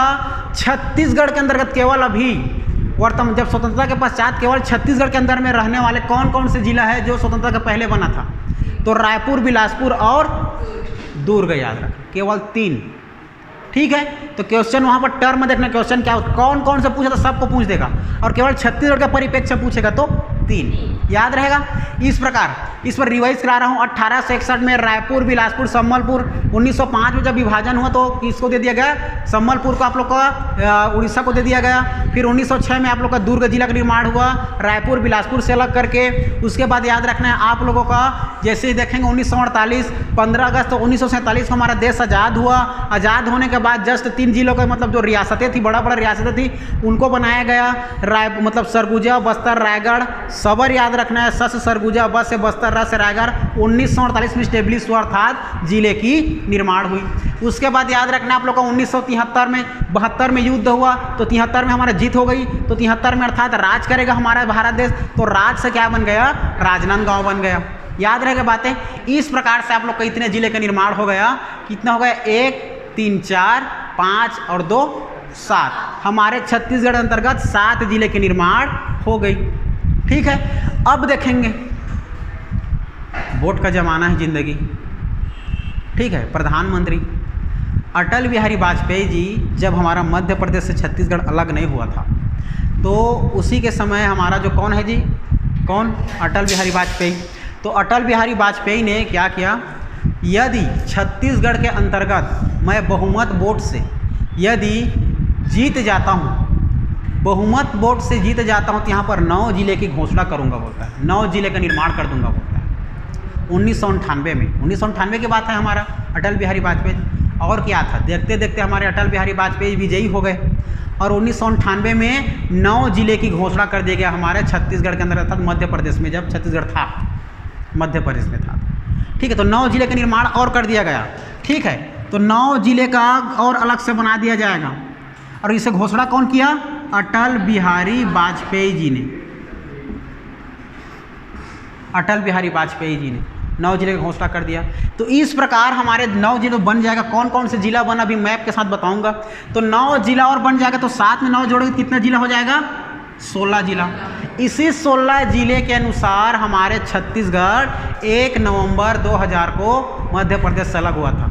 छत्तीसगढ़ के अंतर्गत केवल अभी वर्तमान, जब स्वतंत्रता के पश्चात केवल छत्तीसगढ़ के अंदर में रहने वाले कौन कौन से जिला है जो स्वतंत्रता के पहले बना था। तो रायपुर, बिलासपुर और दुर्ग, याद रख, केवल 3। ठीक है, तो क्वेश्चन वहाँ पर टर्म देखना, क्वेश्चन क्या कौन कौन से पूछा तो सबको पूछ देगा, और केवल छत्तीसगढ़ का परिप्रेक्ष्य पूछेगा तो 3 याद रहेगा। इस प्रकार इस पर रिवाइज करा रहा हूँ। 1861 में रायपुर, बिलासपुर, संबलपुर। 1905 में जब विभाजन हुआ तो किसको दे दिया गया? संबलपुर को आप लोग का उड़ीसा को दे दिया गया। फिर 1906 में आप लोग का दुर्ग जिला का निर्माण हुआ, रायपुर, बिलासपुर से अलग करके। उसके बाद याद रखना है आप लोगों का, जैसे ही देखेंगे 1948, 15 अगस्त 1947 को हमारा देश आज़ाद हुआ। आज़ाद होने के बाद जस्ट 3 जिलों का मतलब जो रियासतें थी, बड़ा बड़ा रियासतें थी, उनको बनाया गया। मतलब सरगुजा, बस्तर, रायगढ़, सबर याद रखना है, सस सरगुजा, बस से बस्तर, रस से रायगढ़। 1948 में स्टेब्लिश हुआ अर्थात जिले की निर्माण हुई। उसके बाद याद रखना आप लोग का 1973 में 72 में युद्ध हुआ, तो 73 में हमारा जीत हो गई। तो 73 में अर्थात राज करेगा हमारा भारत देश, तो राज से क्या बन गया? राजनांदगांव बन गया। याद रहेगा बातें। इस प्रकार से आप लोग का इतने जिले का निर्माण हो गया। कितना हो गया? 1, 3, 4, 5 और 2, 7। हमारे छत्तीसगढ़ अंतर्गत 7 जिले के निर्माण हो गई। ठीक है, अब देखेंगे वोट का जमाना है जिंदगी। ठीक है, प्रधानमंत्री अटल बिहारी वाजपेयी जी जब हमारा मध्य प्रदेश से छत्तीसगढ़ अलग नहीं हुआ था, तो उसी के समय हमारा जो कौन है जी, कौन? अटल बिहारी वाजपेयी। तो अटल बिहारी वाजपेयी ने क्या किया, यदि छत्तीसगढ़ के अंतर्गत मैं बहुमत वोट से यदि जीत जाता हूँ, बहुमत वोट से जीत जाता हूँ, तो यहाँ पर 9 जिले की घोषणा करूँगा बोलता है, 9 जिले का निर्माण कर दूंगा बोलता है। 1998 में, 1998 की बात है हमारा अटल बिहारी वाजपेयी। और क्या था, देखते देखते हमारे अटल बिहारी वाजपेयी विजयी हो गए, और 1998 में 9 जिले की घोषणा कर दिया गया हमारे छत्तीसगढ़ के अंदर, अर्थात मध्य प्रदेश में, जब छत्तीसगढ़ था मध्य प्रदेश में था। ठीक है, तो 9 जिले का निर्माण और कर दिया गया। ठीक है, तो 9 जिले का और अलग से बना दिया जाएगा, और इसे घोषणा कौन किया? अटल बिहारी वाजपेयी जी ने। अटल बिहारी वाजपेयी जी ने 9 जिले का घोषणा कर दिया। तो इस प्रकार हमारे 9 जिले बन जाएगा। कौन कौन से जिला बना अभी मैप के साथ बताऊंगा। तो 9 जिला और बन जाएगा, तो 7 में 9 जोड़ेंगे कितना जिला हो जाएगा? 16 जिला। इसी 16 जिले के अनुसार हमारे छत्तीसगढ़ 1 नवंबर 2000 को मध्य प्रदेश से अलग हुआ था।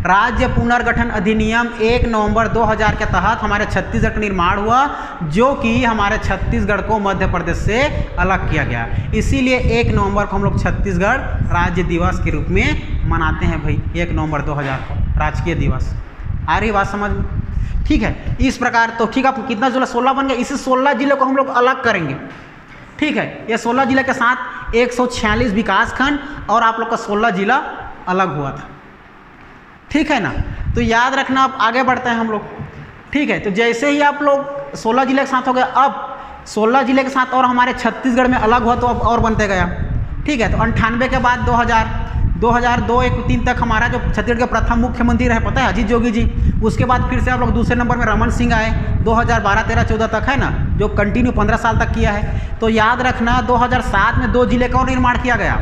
राज्य पुनर्गठन अधिनियम 1 नवंबर 2000 के तहत हमारे छत्तीसगढ़ का निर्माण हुआ, जो कि हमारे छत्तीसगढ़ को मध्य प्रदेश से अलग किया गया। इसीलिए 1 नवंबर को हम लोग छत्तीसगढ़ राज्य दिवस के रूप में मनाते हैं भाई, 1 नवंबर 2000 को राजकीय दिवस। आ रही बात समझ में? ठीक है, इस प्रकार तो ठीक है, कितना जिला? 16 बन गया। इसी 16 जिले को हम लोग अलग करेंगे। ठीक है, ये 16 जिले के साथ 146 विकासखंड और आप लोग का 16 जिला अलग हुआ था। ठीक है ना, तो याद रखना। अब आगे बढ़ते हैं हम लोग। ठीक है, तो जैसे ही आप लोग 16 जिले के साथ हो गए, अब 16 जिले के साथ और हमारे छत्तीसगढ़ में अलग हुआ, तो अब और बनते गया। ठीक है, तो 98 के बाद 2000, 2002-1-3 तक हमारा जो छत्तीसगढ़ के प्रथम मुख्यमंत्री रहे पता है, अजीत जोगी जी। उसके बाद फिर से आप लोग दूसरे नंबर में रमन सिंह आए 2012-13-14 तक, है ना, जो कंटिन्यू 15 साल तक किया है। तो याद रखना 2007 में 2 जिले का और निर्माण किया गया,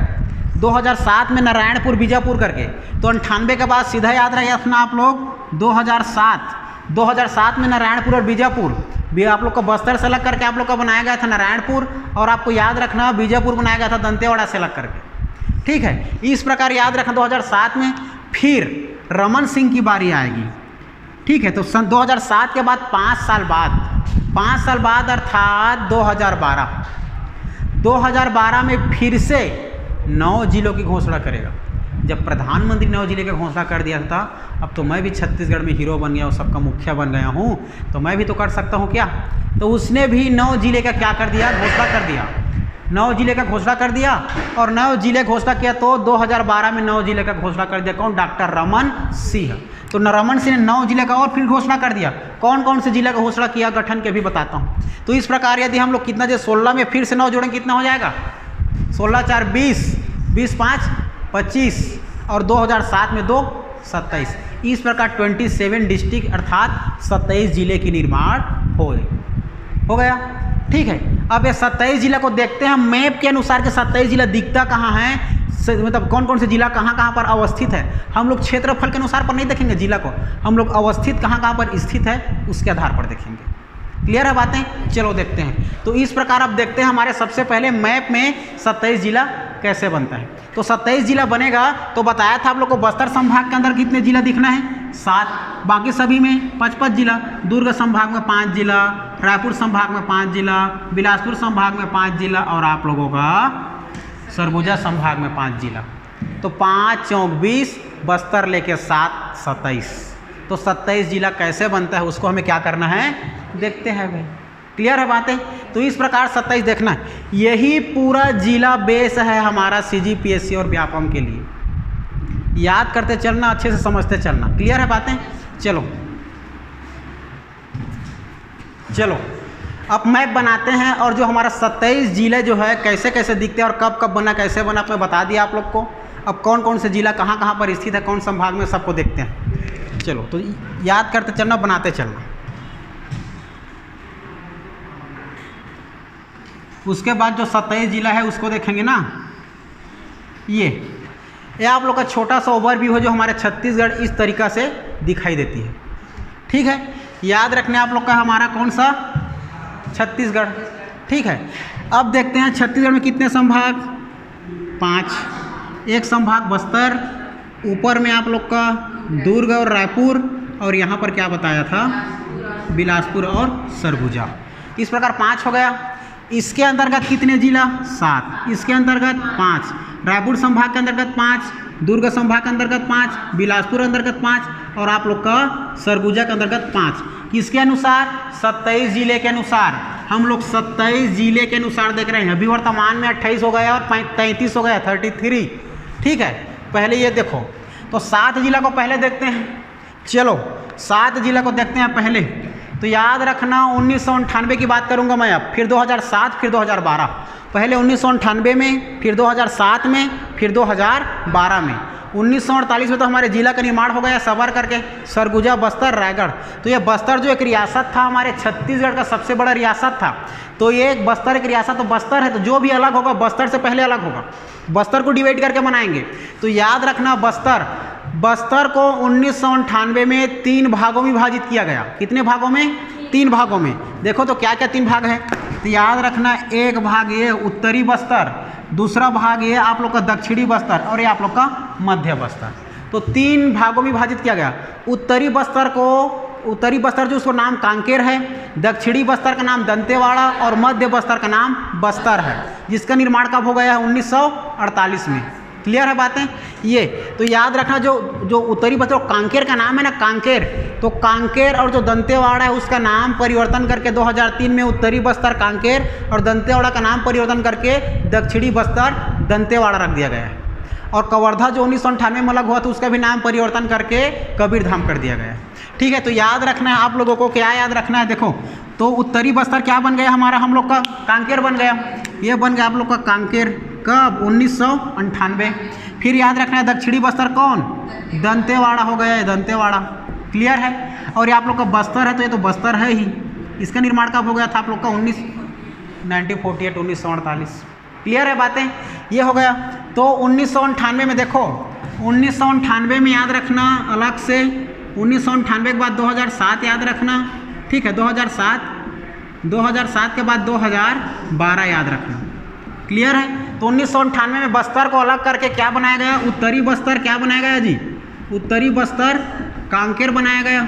2007 में नारायणपुर बीजापुर करके। तो 98 के बाद सीधा याद रखना आप लोग 2007 में नारायणपुर और बीजापुर भी आप लोग को बस्तर से अलग करके आप लोग का बनाया गया था नारायणपुर, और आपको याद रखना बीजापुर बनाया गया था दंतेवाड़ा से अलग करके। ठीक है, इस प्रकार याद रखना 2007 में फिर रमन सिंह की बारी आएगी। ठीक है, तो सन 2007 के बाद 5 साल बाद अर्थात 2012 में फिर से 9 जिलों की घोषणा करेगा। जब प्रधानमंत्री 9 जिले की घोषणा कर दिया था, अब तो मैं भी छत्तीसगढ़ में हीरो बन गया हूँ, सबका मुखिया बन गया हूँ, तो मैं भी तो कर सकता हूँ क्या। तो उसने भी 9 जिले का क्या कर दिया, घोषणा कर दिया। 9 जिले का घोषणा कर दिया, और 9 जिले घोषणा किया तो 2012 में 9 जिले का घोषणा कर दिया। कौन? डॉक्टर रमन सिंह। तो रमन सिंह ने 9 जिले का और फिर घोषणा कर दिया। कौन कौन से जिले का घोषणा किया, गठन के भी बताता हूँ। तो इस प्रकार यदि हम लोग कितना, जो 16 में फिर से 9 जोड़ेंगे कितना हो जाएगा, 16×4 20, 20×5 25, और 2007 में 2 27। इस प्रकार 27 डिस्ट्रिक्ट अर्थात 27 जिले की निर्माण हो गया। ठीक है, अब ये 27 जिला को देखते हैं मैप के अनुसार के 27 जिला दिखता कहाँ है, मतलब कौन कौन से जिला कहाँ पर अवस्थित है। हम लोग क्षेत्रफल के अनुसार पर नहीं देखेंगे जिला को, हम लोग अवस्थित कहाँ पर स्थित है उसके आधार पर देखेंगे। क्लियर है बातें? चलो देखते हैं। तो इस प्रकार अब देखते हैं हमारे सबसे पहले मैप में 27 जिला कैसे बनता है। तो 27 जिला बनेगा तो बताया था आप लोग को बस्तर संभाग के अंदर कितने जिला दिखना है, 7, बाकी सभी में 5-5 जिला। दुर्ग संभाग में 5 जिला, रायपुर संभाग में 5 जिला, बिलासपुर संभाग में 5 जिला, और आप लोगों का सरगुजा संभाग में 5 जिला। तो 5 × 20, बस्तर लेके 7 27। तो 27 जिला कैसे बनता है उसको हमें क्या करना है, देखते हैं भाई। क्लियर है बातें? तो इस प्रकार 27 देखना है। यही पूरा जिला बेस है हमारा CGPSC और व्यापम के लिए। याद करते चलना, अच्छे से समझते चलना। क्लियर है बातें? चलो अब मैप बनाते हैं, और जो हमारा 27 जिले जो है कैसे कैसे दिखते हैं और कब कब बना, कैसे बना, आपने बता दिया आप लोग को। अब कौन कौन से जिला कहाँ पर स्थित है, कौन संभाग में, सबको देखते हैं। चलो तो याद करते चलना, बनाते चलना। उसके बाद जो 27 जिला है उसको देखेंगे ना। ये आप लोग का छोटा सा ओवरव्यू है जो हमारे छत्तीसगढ़ इस तरीक़ा से दिखाई देती है। ठीक है, याद रखने आप लोग का हमारा कौन सा, छत्तीसगढ़। ठीक है, अब देखते हैं छत्तीसगढ़ में कितने संभाग, 5। एक संभाग बस्तर, ऊपर में आप लोग का दुर्ग और रायपुर, और यहाँ पर क्या बताया था, बिलासपुर और सरगुजा। इस प्रकार 5 हो गया। इसके अंतर्गत कितने जिला, 7। इसके अंतर्गत 5, रायपुर संभाग के अंतर्गत 5, दुर्ग संभाग के अंतर्गत 5, बिलासपुर अंतर्गत 5, और आप लोग का सरगुजा के अंतर्गत 5। किसके अनुसार, 27 जिले के अनुसार। हम लोग 27 जिले के अनुसार देख रहे हैं। अभी वर्तमान में 28 हो गया और 33 हो गया, 33। ठीक है, पहले ये देखो, तो 7 जिला को पहले देखते हैं। चलो 7 जिला को देखते हैं पहले। तो याद रखना 1998 की बात करूंगा मैं, अब फिर 2007, फिर 2012। पहले 1998 में, फिर 2007 में, फिर 2012 में। 1948 में तो हमारे जिला का निर्माण हो गया सबर करके, सरगुजा, बस्तर, रायगढ़। तो ये बस्तर जो एक रियासत था, हमारे छत्तीसगढ़ का सबसे बड़ा रियासत था। तो ये एक बस्तर एक रियासत, तो बस्तर है, तो जो भी अलग होगा बस्तर से पहले अलग होगा। बस्तर को डिवाइड करके बनाएंगे। तो याद रखना बस्तर को 1998 में 3 भागों में विभाजित किया गया। कितने भागों में, 3 भागों में। देखो तो क्या क्या 3 भाग है। तो याद रखना, एक भाग ये उत्तरी बस्तर, दूसरा भाग ये आप लोग का दक्षिणी बस्तर, और ये आप लोग का मध्य बस्तर। तो 3 भागों में विभाजित किया गया। उत्तरी बस्तर जो उसको नाम कांकेर है, दक्षिणी बस्तर का नाम दंतेवाड़ा, और मध्य बस्तर का नाम बस्तर है, जिसका निर्माण कब हो गया है, 1948 में। क्लियर है बातें ये? तो याद रखना जो उत्तरी बस्तर कांकेर का नाम है ना, कांकेर, तो कांकेर और जो दंतेवाड़ा है उसका नाम परिवर्तन करके 2003 में उत्तरी बस्तर कांकेर और दंतेवाड़ा का नाम परिवर्तन करके दक्षिणी बस्तर दंतेवाड़ा रख दिया गया है। और कवर्धा जो 1998 में अलग हुआ था उसका भी नाम परिवर्तन करके कबीरधाम कर दिया गया है। ठीक है, तो याद रखना है आप लोगों को, क्या याद रखना है, देखो तो उत्तरी बस्तर क्या बन गया हमारा, हम लोग का कांकेर बन गया। ये बन गया आप लोग का कांकेर, कब, 1998। फिर याद रखना है दक्षिणी बस्तर कौन, दंतेवाड़ा हो गया है, दंतेवाड़ा। क्लियर है। और ये आप लोग का बस्तर है तो ये तो बस्तर है ही। इसका निर्माण कब हो गया था आप लोग का 1948 1948। क्लियर है बातें, ये हो गया। तो 1998 में देखो, 1998 में याद रखना अलग से, 1998 के बाद 2007 याद रखना, ठीक है, 2007 के बाद 2012 याद रखना। क्लियर है। तो 1998 में बस्तर को अलग करके क्या बनाया गया, उत्तरी बस्तर क्या बनाया गया जी, उत्तरी बस्तर कांकेर बनाया गया।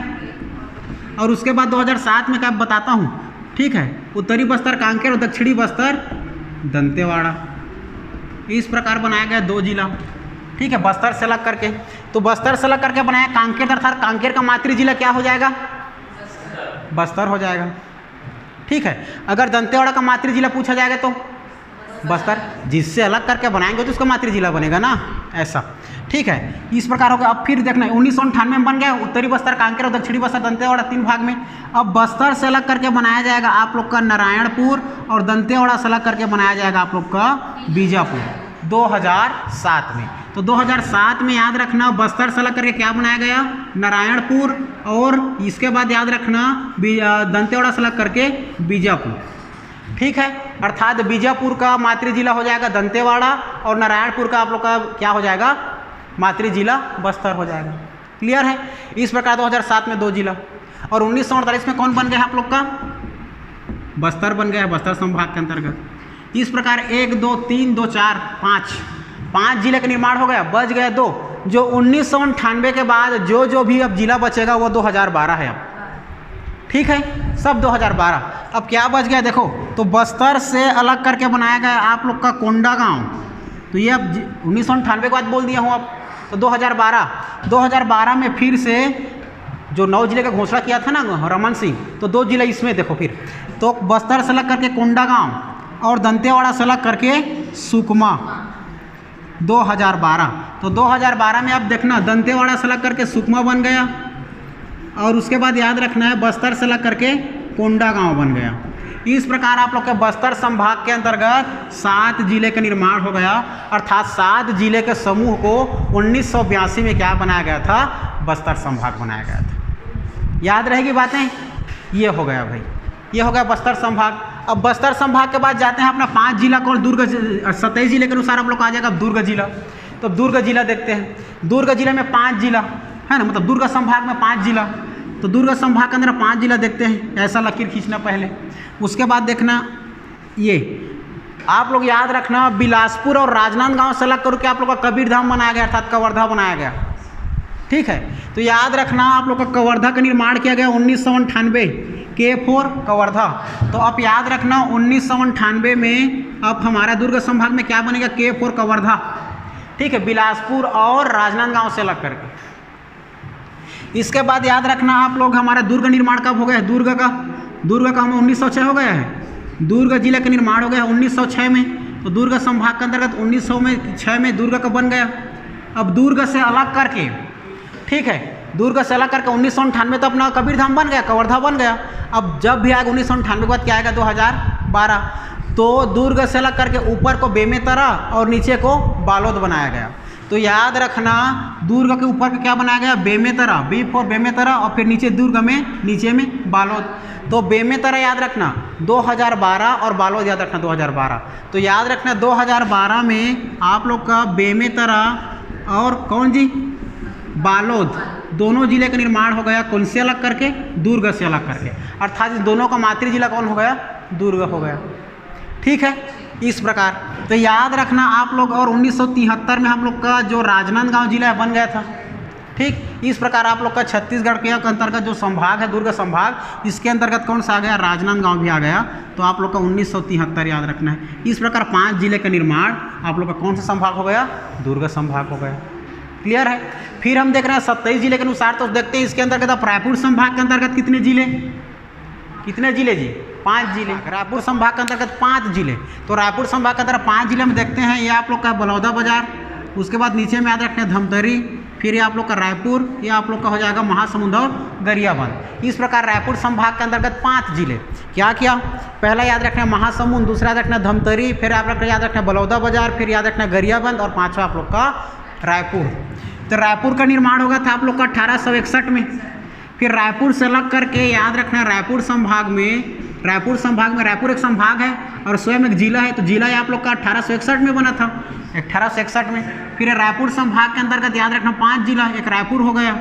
और उसके बाद 2007 में क्या बताता हूँ, ठीक है, उत्तरी बस्तर कांकेर और दक्षिणी बस्तर दंतेवाड़ा। इस प्रकार बनाया गया 2 जिला, ठीक है, बस्तर से अलग करके। तो बस्तर से अलग करके बनाया कांकेर, अर्थात कांकेर का मातृ जिला क्या हो जाएगा, बस्तर हो जाएगा। ठीक है। अगर दंतेवाड़ा का मातृ जिला पूछा जाएगा तो बस्तर, जिससे अलग करके बनाएंगे तो उसका मातृ जिला बनेगा ना, ऐसा। ठीक है, इस प्रकार होगा। अब फिर देखना 1998 में बन गया उत्तरी बस्तर कांकेर और दक्षिणी बस्तर दंतेवाड़ा 3 भाग में। अब बस्तर से अलग करके बनाया जाएगा आप लोग का नारायणपुर और दंतेवाड़ा से अलग करके बनाया जाएगा आप लोग का बीजापुर 2007 में। तो 2007 में याद रखना बस्तर से अलग करके क्या बनाया गया, नारायणपुर, और इसके बाद याद रखना दंतेवाड़ा से अलग करके बीजापुर। ठीक है, अर्थात बीजापुर का मातृ जिला हो जाएगा दंतेवाड़ा और नारायणपुर का आप लोग का क्या हो जाएगा, मातृ जिला बस्तर हो जाएगा। क्लियर है। इस प्रकार 2007 में 2 जिला। और 1948 में कौन बन गया आप लोग का, बस्तर बन गया है, बस्तर संभाग के अंतर्गत। इस प्रकार 1 2 3 2 4 5 जिले का निर्माण हो गया, बच गया 2। जो 1998 के बाद जो भी अब जिला बचेगा वो 2012 है अब। ठीक है, सब 2012। अब क्या बच गया देखो, तो बस्तर से अलग करके बनाया गया आप लोग का कोंडागांव। तो ये अब 1998 के बाद बोल दिया हूँ अब। तो 2012 में फिर से जो 9 जिले का घोषणा किया था ना रमन सिंह, तो 2 जिले इसमें देखो फिर। तो बस्तर से अलग करके कोंडागांव और दंतेवाड़ा से अलग करके सुकमा 2012। तो 2012 में अब देखना दंतेवाड़ा से अलग करके सुकमा बन गया, और उसके बाद याद रखना है बस्तर से अलग करके कोंडागांव बन गया। इस प्रकार आप लोग के बस्तर संभाग के अंतर्गत 7 जिले का निर्माण हो गया, अर्थात 7 जिले के समूह को 1982 में क्या बनाया गया था, बस्तर संभाग बनाया गया था। याद रहेगी बातें। ये हो गया भाई, ये हो गया बस्तर संभाग। अब बस्तर संभाग के बाद जाते हैं अपना 5 जिला को, दुर्ग 27 जिले के अनुसार आप लोग आ जाएगा दुर्ग जिला। तो दुर्ग जिला देखते हैं। दुर्ग जिले में 5 जिला है ना, मतलब दुर्ग संभाग में 5 जिला। तो दुर्ग संभाग के अंदर 5 जिला देखते हैं, ऐसा लकीर खींचना पहले। उसके बाद देखना ये आप लोग याद रखना बिलासपुर और राजनांदगांव से अलग करके आप लोग का कबीरधाम बनाया गया, अर्थात कवर्धा बनाया गया। ठीक है, तो याद रखना आप लोग का कवर्धा का निर्माण किया गया 1998, K4 कवर्धा। तो अब याद रखना 1998 में अब हमारा दुर्ग संभाग में क्या बनेगा, K4 कवर्धा। ठीक है, बिलासपुर और राजनांदगांव से अलग करके। इसके बाद याद रखना आप लोग हमारा दुर्ग निर्माण कब हो गया है, दुर्ग का हम 1906 हो गया है। दुर्ग जिले का निर्माण हो गया 1906 में। तो दुर्ग संभाग के अंतर्गत 1906 में दुर्ग का बन गया। अब दुर्ग से अलग करके, ठीक है, दुर्ग से अलग करके 1998 तो अपना कबीरधाम बन गया, कवर्धा बन गया। अब जब भी आएगा 1998 के बाद क्या आएगा, 2012। तो दुर्ग से अलग करके ऊपर को बेमेतरा और नीचे को बालोद बनाया गया। तो याद रखना दुर्ग के ऊपर का क्या बनाया गया, बेमेतरा, B4 बेमेतरा, और फिर नीचे दुर्ग में, नीचे में बालोद। तो बेमेतरा याद रखना 2012 और बालोद याद रखना 2012। तो याद रखना 2012 में आप लोग का बेमेतरा और कौन जी, बालोद, दोनों जिले का निर्माण हो गया। कौन से अलग करके, दुर्ग से अलग करके, अर्थात इस दोनों का मातृ जिला कौन हो गया, दुर्ग हो गया। ठीक है, इस प्रकार। तो याद रखना आप लोग, और 1973 में हम लोग का जो राजनांदगांव जिला बन गया था। ठीक, इस प्रकार आप लोग का छत्तीसगढ़ के अंतर्गत जो संभाग है दुर्ग संभाग, इसके अंतर्गत कौन सा आ गया, राजनांदगांव भी आ गया। तो आप लोग का 1973 याद रखना है। इस प्रकार 5 जिले का निर्माण आप लोग का कौन सा संभाग हो गया, दुर्ग संभाग हो गया। क्लियर है। फिर हम देख रहे हैं 27 जिले के अनुसार। तो देखते हैं इसके अंतर्गत आप रायपुर संभाग के अंतर्गत कितने जिले, कितने जिले जी, 5 जिले। रायपुर संभाग के अंतर्गत 5 जिले। तो रायपुर संभाग के अंदर 5 जिले में देखते हैं, ये आप लोग का बलौदा बाजार, उसके बाद नीचे में याद रखना है धमतरी, फिर ये आप लोग का रायपुर, ये आप लोग का हो जाएगा महासमुंद और गरियाबंद। इस प्रकार रायपुर संभाग के अंतर्गत 5 जिले। क्या किया, पहला याद रखना है महासमुंद, दूसरा याद रखना धमतरी, फिर आप लोग याद रखना बलौदा बाजार, फिर याद रखना गरियाबंद, और 5वां आप लोग का रायपुर। तो रायपुर का निर्माण होगा था आप लोग का 1861 में। फिर रायपुर से अलग करके याद रखना रायपुर संभाग में रायपुर एक संभाग है और स्वयं एक जिला है, तो जिला आप लोग का 1861 में बना था, 1861 में। फिर रायपुर संभाग के अंतर्गत याद रखना 5 जिला, एक रायपुर हो गया,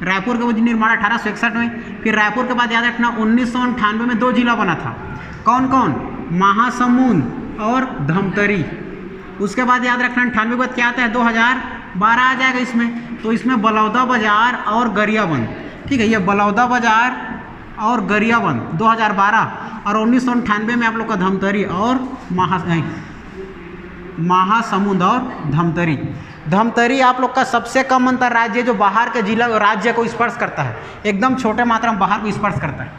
रायपुर का निर्माण 1861 में। फिर रायपुर के बाद याद रखना 1998 में 2 जिला बना था, कौन कौन, महासमुंद और धमतरी। उसके बाद याद रखना 98 के बाद क्या आता है, 2012 आ जाएगा इसमें, तो इसमें बलौदा बाजार और गरियाबंद, ठीक है, ये बलौदा बाजार और गरियाबंद 2012, और 1998 में आप लोग का धमतरी और महासमुंद और धमतरी। धमतरी आप लोग का सबसे कम अंतर्राज्य जो बाहर के जिला राज्य को स्पर्श करता है, एकदम छोटे मात्रा में बाहर को स्पर्श करता है,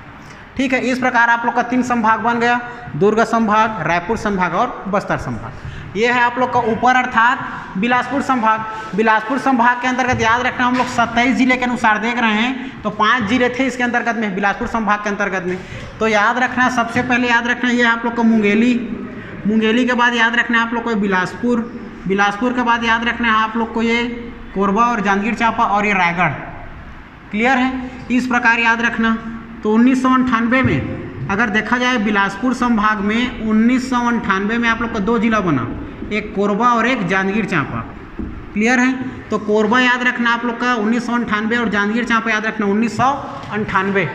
ठीक है। इस प्रकार आप लोग का 3 संभाग बन गया, दुर्ग संभाग, रायपुर संभाग और बस्तर संभाग। ये है आप लोग का ऊपर अर्थात बिलासपुर संभाग। बिलासपुर संभाग के अंतर्गत याद रखना हम लोग 27 जिले के अनुसार देख रहे हैं, तो 5 जिले थे इसके अंतर्गत में, बिलासपुर संभाग के अंतर्गत में। तो याद रखना सबसे पहले याद रखना ये आप लोग को मुंगेली के बाद याद रखना आप लोग को बिलासपुर के बाद याद रखना है आप लोग को ये कोरबा और जांजगीर चांपा और ये रायगढ़। क्लियर है, इस प्रकार याद रखना। तो 1998 में अगर देखा जाए बिलासपुर संभाग में 1998 में आप लोग का 2 जिला बना, एक कोरबा और एक जांजगीर चांपा। क्लियर है, तो कोरबा याद रखना आप लोग का 1998 और जांजगीर चांपा याद रखना 1998।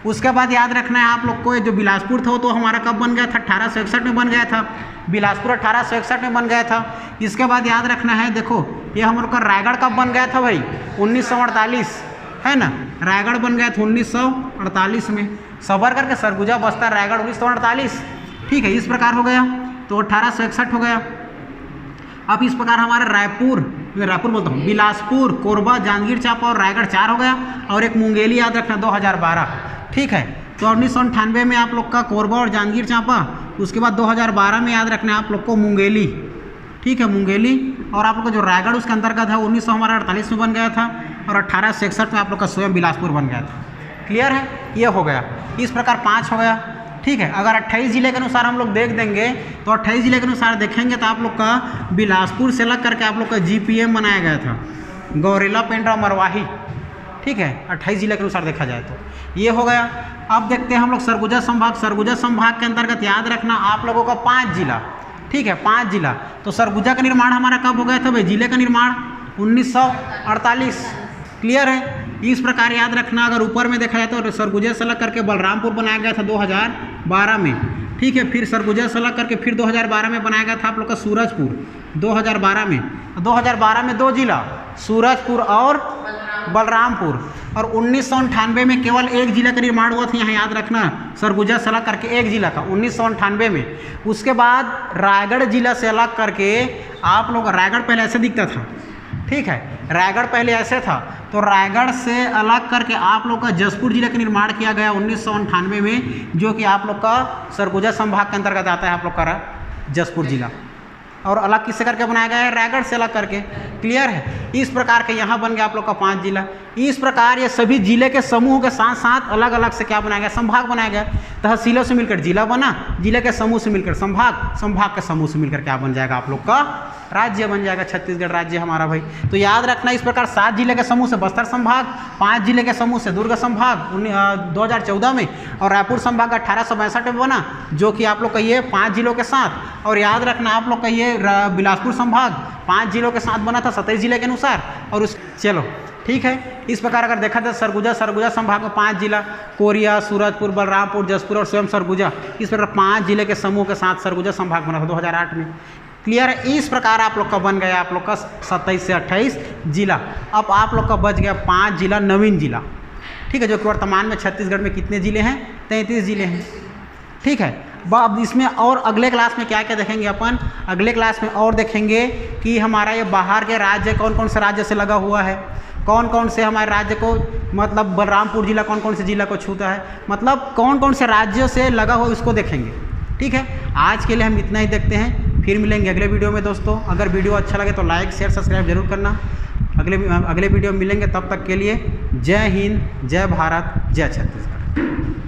उसके बाद याद रखना है आप लोग को जो बिलासपुर था तो हमारा कब बन गया था, 1861 में बन गया था, बिलासपुर 1861 में बन गया था। इसके बाद याद रखना है, देखो ये हम लोग का रायगढ़ कब बन गया था भाई, 1948, है ना, रायगढ़ बन गया था 1948 में, सबर करके सरगुजा बस्तर रायगढ़ 1948, ठीक है। इस प्रकार हो गया, तो 1861 हो गया। अब इस प्रकार हमारा रायपुर बोलता हूँ, बिलासपुर, कोरबा, जांजगीर चांपा और रायगढ़ 4 हो गया, और एक मुंगेली याद रखना 2012, ठीक है। तो 1998 में आप लोग का कोरबा और जांजगीर चांपा, उसके बाद 2012 में याद रखना है आप लोग को मुंगेली, ठीक है, मुंगेली। और आप लोग का जो रायगढ़ उसके अंतर्गत है 1948 में बन गया था, और 1861 में आप लोग का स्वयं बिलासपुर बन गया था। क्लियर है, ये हो गया। इस प्रकार 5 हो गया, ठीक है। अगर 28 जिले के अनुसार हम लोग देख देंगे, तो 28 जिले के अनुसार देखेंगे तो आप लोग का बिलासपुर से लग करके आप लोग का GPM बनाया गया था, गौरेला, पेंड्रा, मरवाही, ठीक है, 28 जिले के अनुसार देखा जाए तो ये हो गया। अब देखते हैं हम लोग सरगुजा संभाग के अंतर्गत याद रखना आप लोगों का 5 जिला, ठीक है, 5 जिला। तो सरगुजा का निर्माण हमारा कब हो गया था भाई, जिले का निर्माण 1948। क्लियर है, इस प्रकार याद रखना। अगर ऊपर में देखा जाए तो सरगुजा से लग करके बलरामपुर बनाया गया था 2012 में, ठीक है। फिर सरगुजा से लग करके फिर 2012 में बनाया गया था आप लोग का सूरजपुर 2012 में। 2012 में 2 जिला, सूरजपुर और बलरामपुर, और 1998 में केवल 1 जिला का निर्माण हुआ था, यहाँ याद रखना, सरगुजा से अलग करके 1 जिला था 1998 में। उसके बाद रायगढ़ जिला से अलग करके आप लोग, रायगढ़ पहले ऐसे दिखता था, ठीक है, रायगढ़ पहले ऐसे था, तो रायगढ़ से अलग करके आप लोग का जसपुर जिले का निर्माण किया गया 1998 में, जो कि आप लोग का सरगुजा संभाग के अंतर्गत आता है आप लोग का जसपुर जिला, और अलग किससे करके बनाया गया है, रायगढ़ से अलग करके। क्लियर है, इस प्रकार के यहाँ बन गया आप लोग का 5 जिला। इस प्रकार ये सभी जिले के समूह के साथ साथ अलग अलग से क्या बनाया गया, संभाग बनाया गया। तहसीलों से मिलकर जिला बना, जिले के समूह से मिलकर संभाग, संभाग के समूह से मिलकर क्या बन जाएगा आप लोग का राज्य बन जाएगा, छत्तीसगढ़ राज्य हमारा भाई। तो याद रखना इस प्रकार 7 जिले के समूह से बस्तर संभाग, 5 जिले के समूह से दुर्ग संभाग 2014 में, और रायपुर संभाग 1862 में बना, जो कि आप लोग का ये 5 जिलों के साथ। और याद रखना आप लोग का ये बिलासपुर संभाग 5 जिलों के साथ बना था 27 जिले के अनुसार। और उस चलो ठीक है, इस प्रकार अगर देखा जाए सरगुजा संभाग में 5 जिला, कोरिया, सूरजपुर, बलरामपुर, जसपुर और स्वयं सरगुजा, इस प्रकार 5 जिले के समूह के साथ सरगुजा संभाग बना था 2008 में। क्लियर है, इस प्रकार आप लोग का बन गया आप लोग का 27 से 28 जिला। अब आप लोग का बच गया 5 जिला नवीन जिला, ठीक है, जो कि वर्तमान में छत्तीसगढ़ में कितने जिले हैं, 33 जिले हैं। ठीक है, अब इसमें और अगले क्लास में क्या क्या देखेंगे अपन, अगले क्लास में और देखेंगे कि हमारा ये बाहर के राज्य कौन कौन से राज्य से लगा हुआ है, कौन कौन से हमारे राज्य को, मतलब बलरामपुर जिला कौन कौन से जिला को छूता है, मतलब कौन कौन से राज्यों से लगा हुआ उसको देखेंगे। ठीक है, आज के लिए हम इतना ही देखते हैं, फिर मिलेंगे अगले वीडियो में दोस्तों। अगर वीडियो अच्छा लगे तो लाइक शेयर सब्सक्राइब जरूर करना। अगले वीडियो में मिलेंगे, तब तक के लिए जय हिंद, जय भारत, जय छत्तीसगढ़।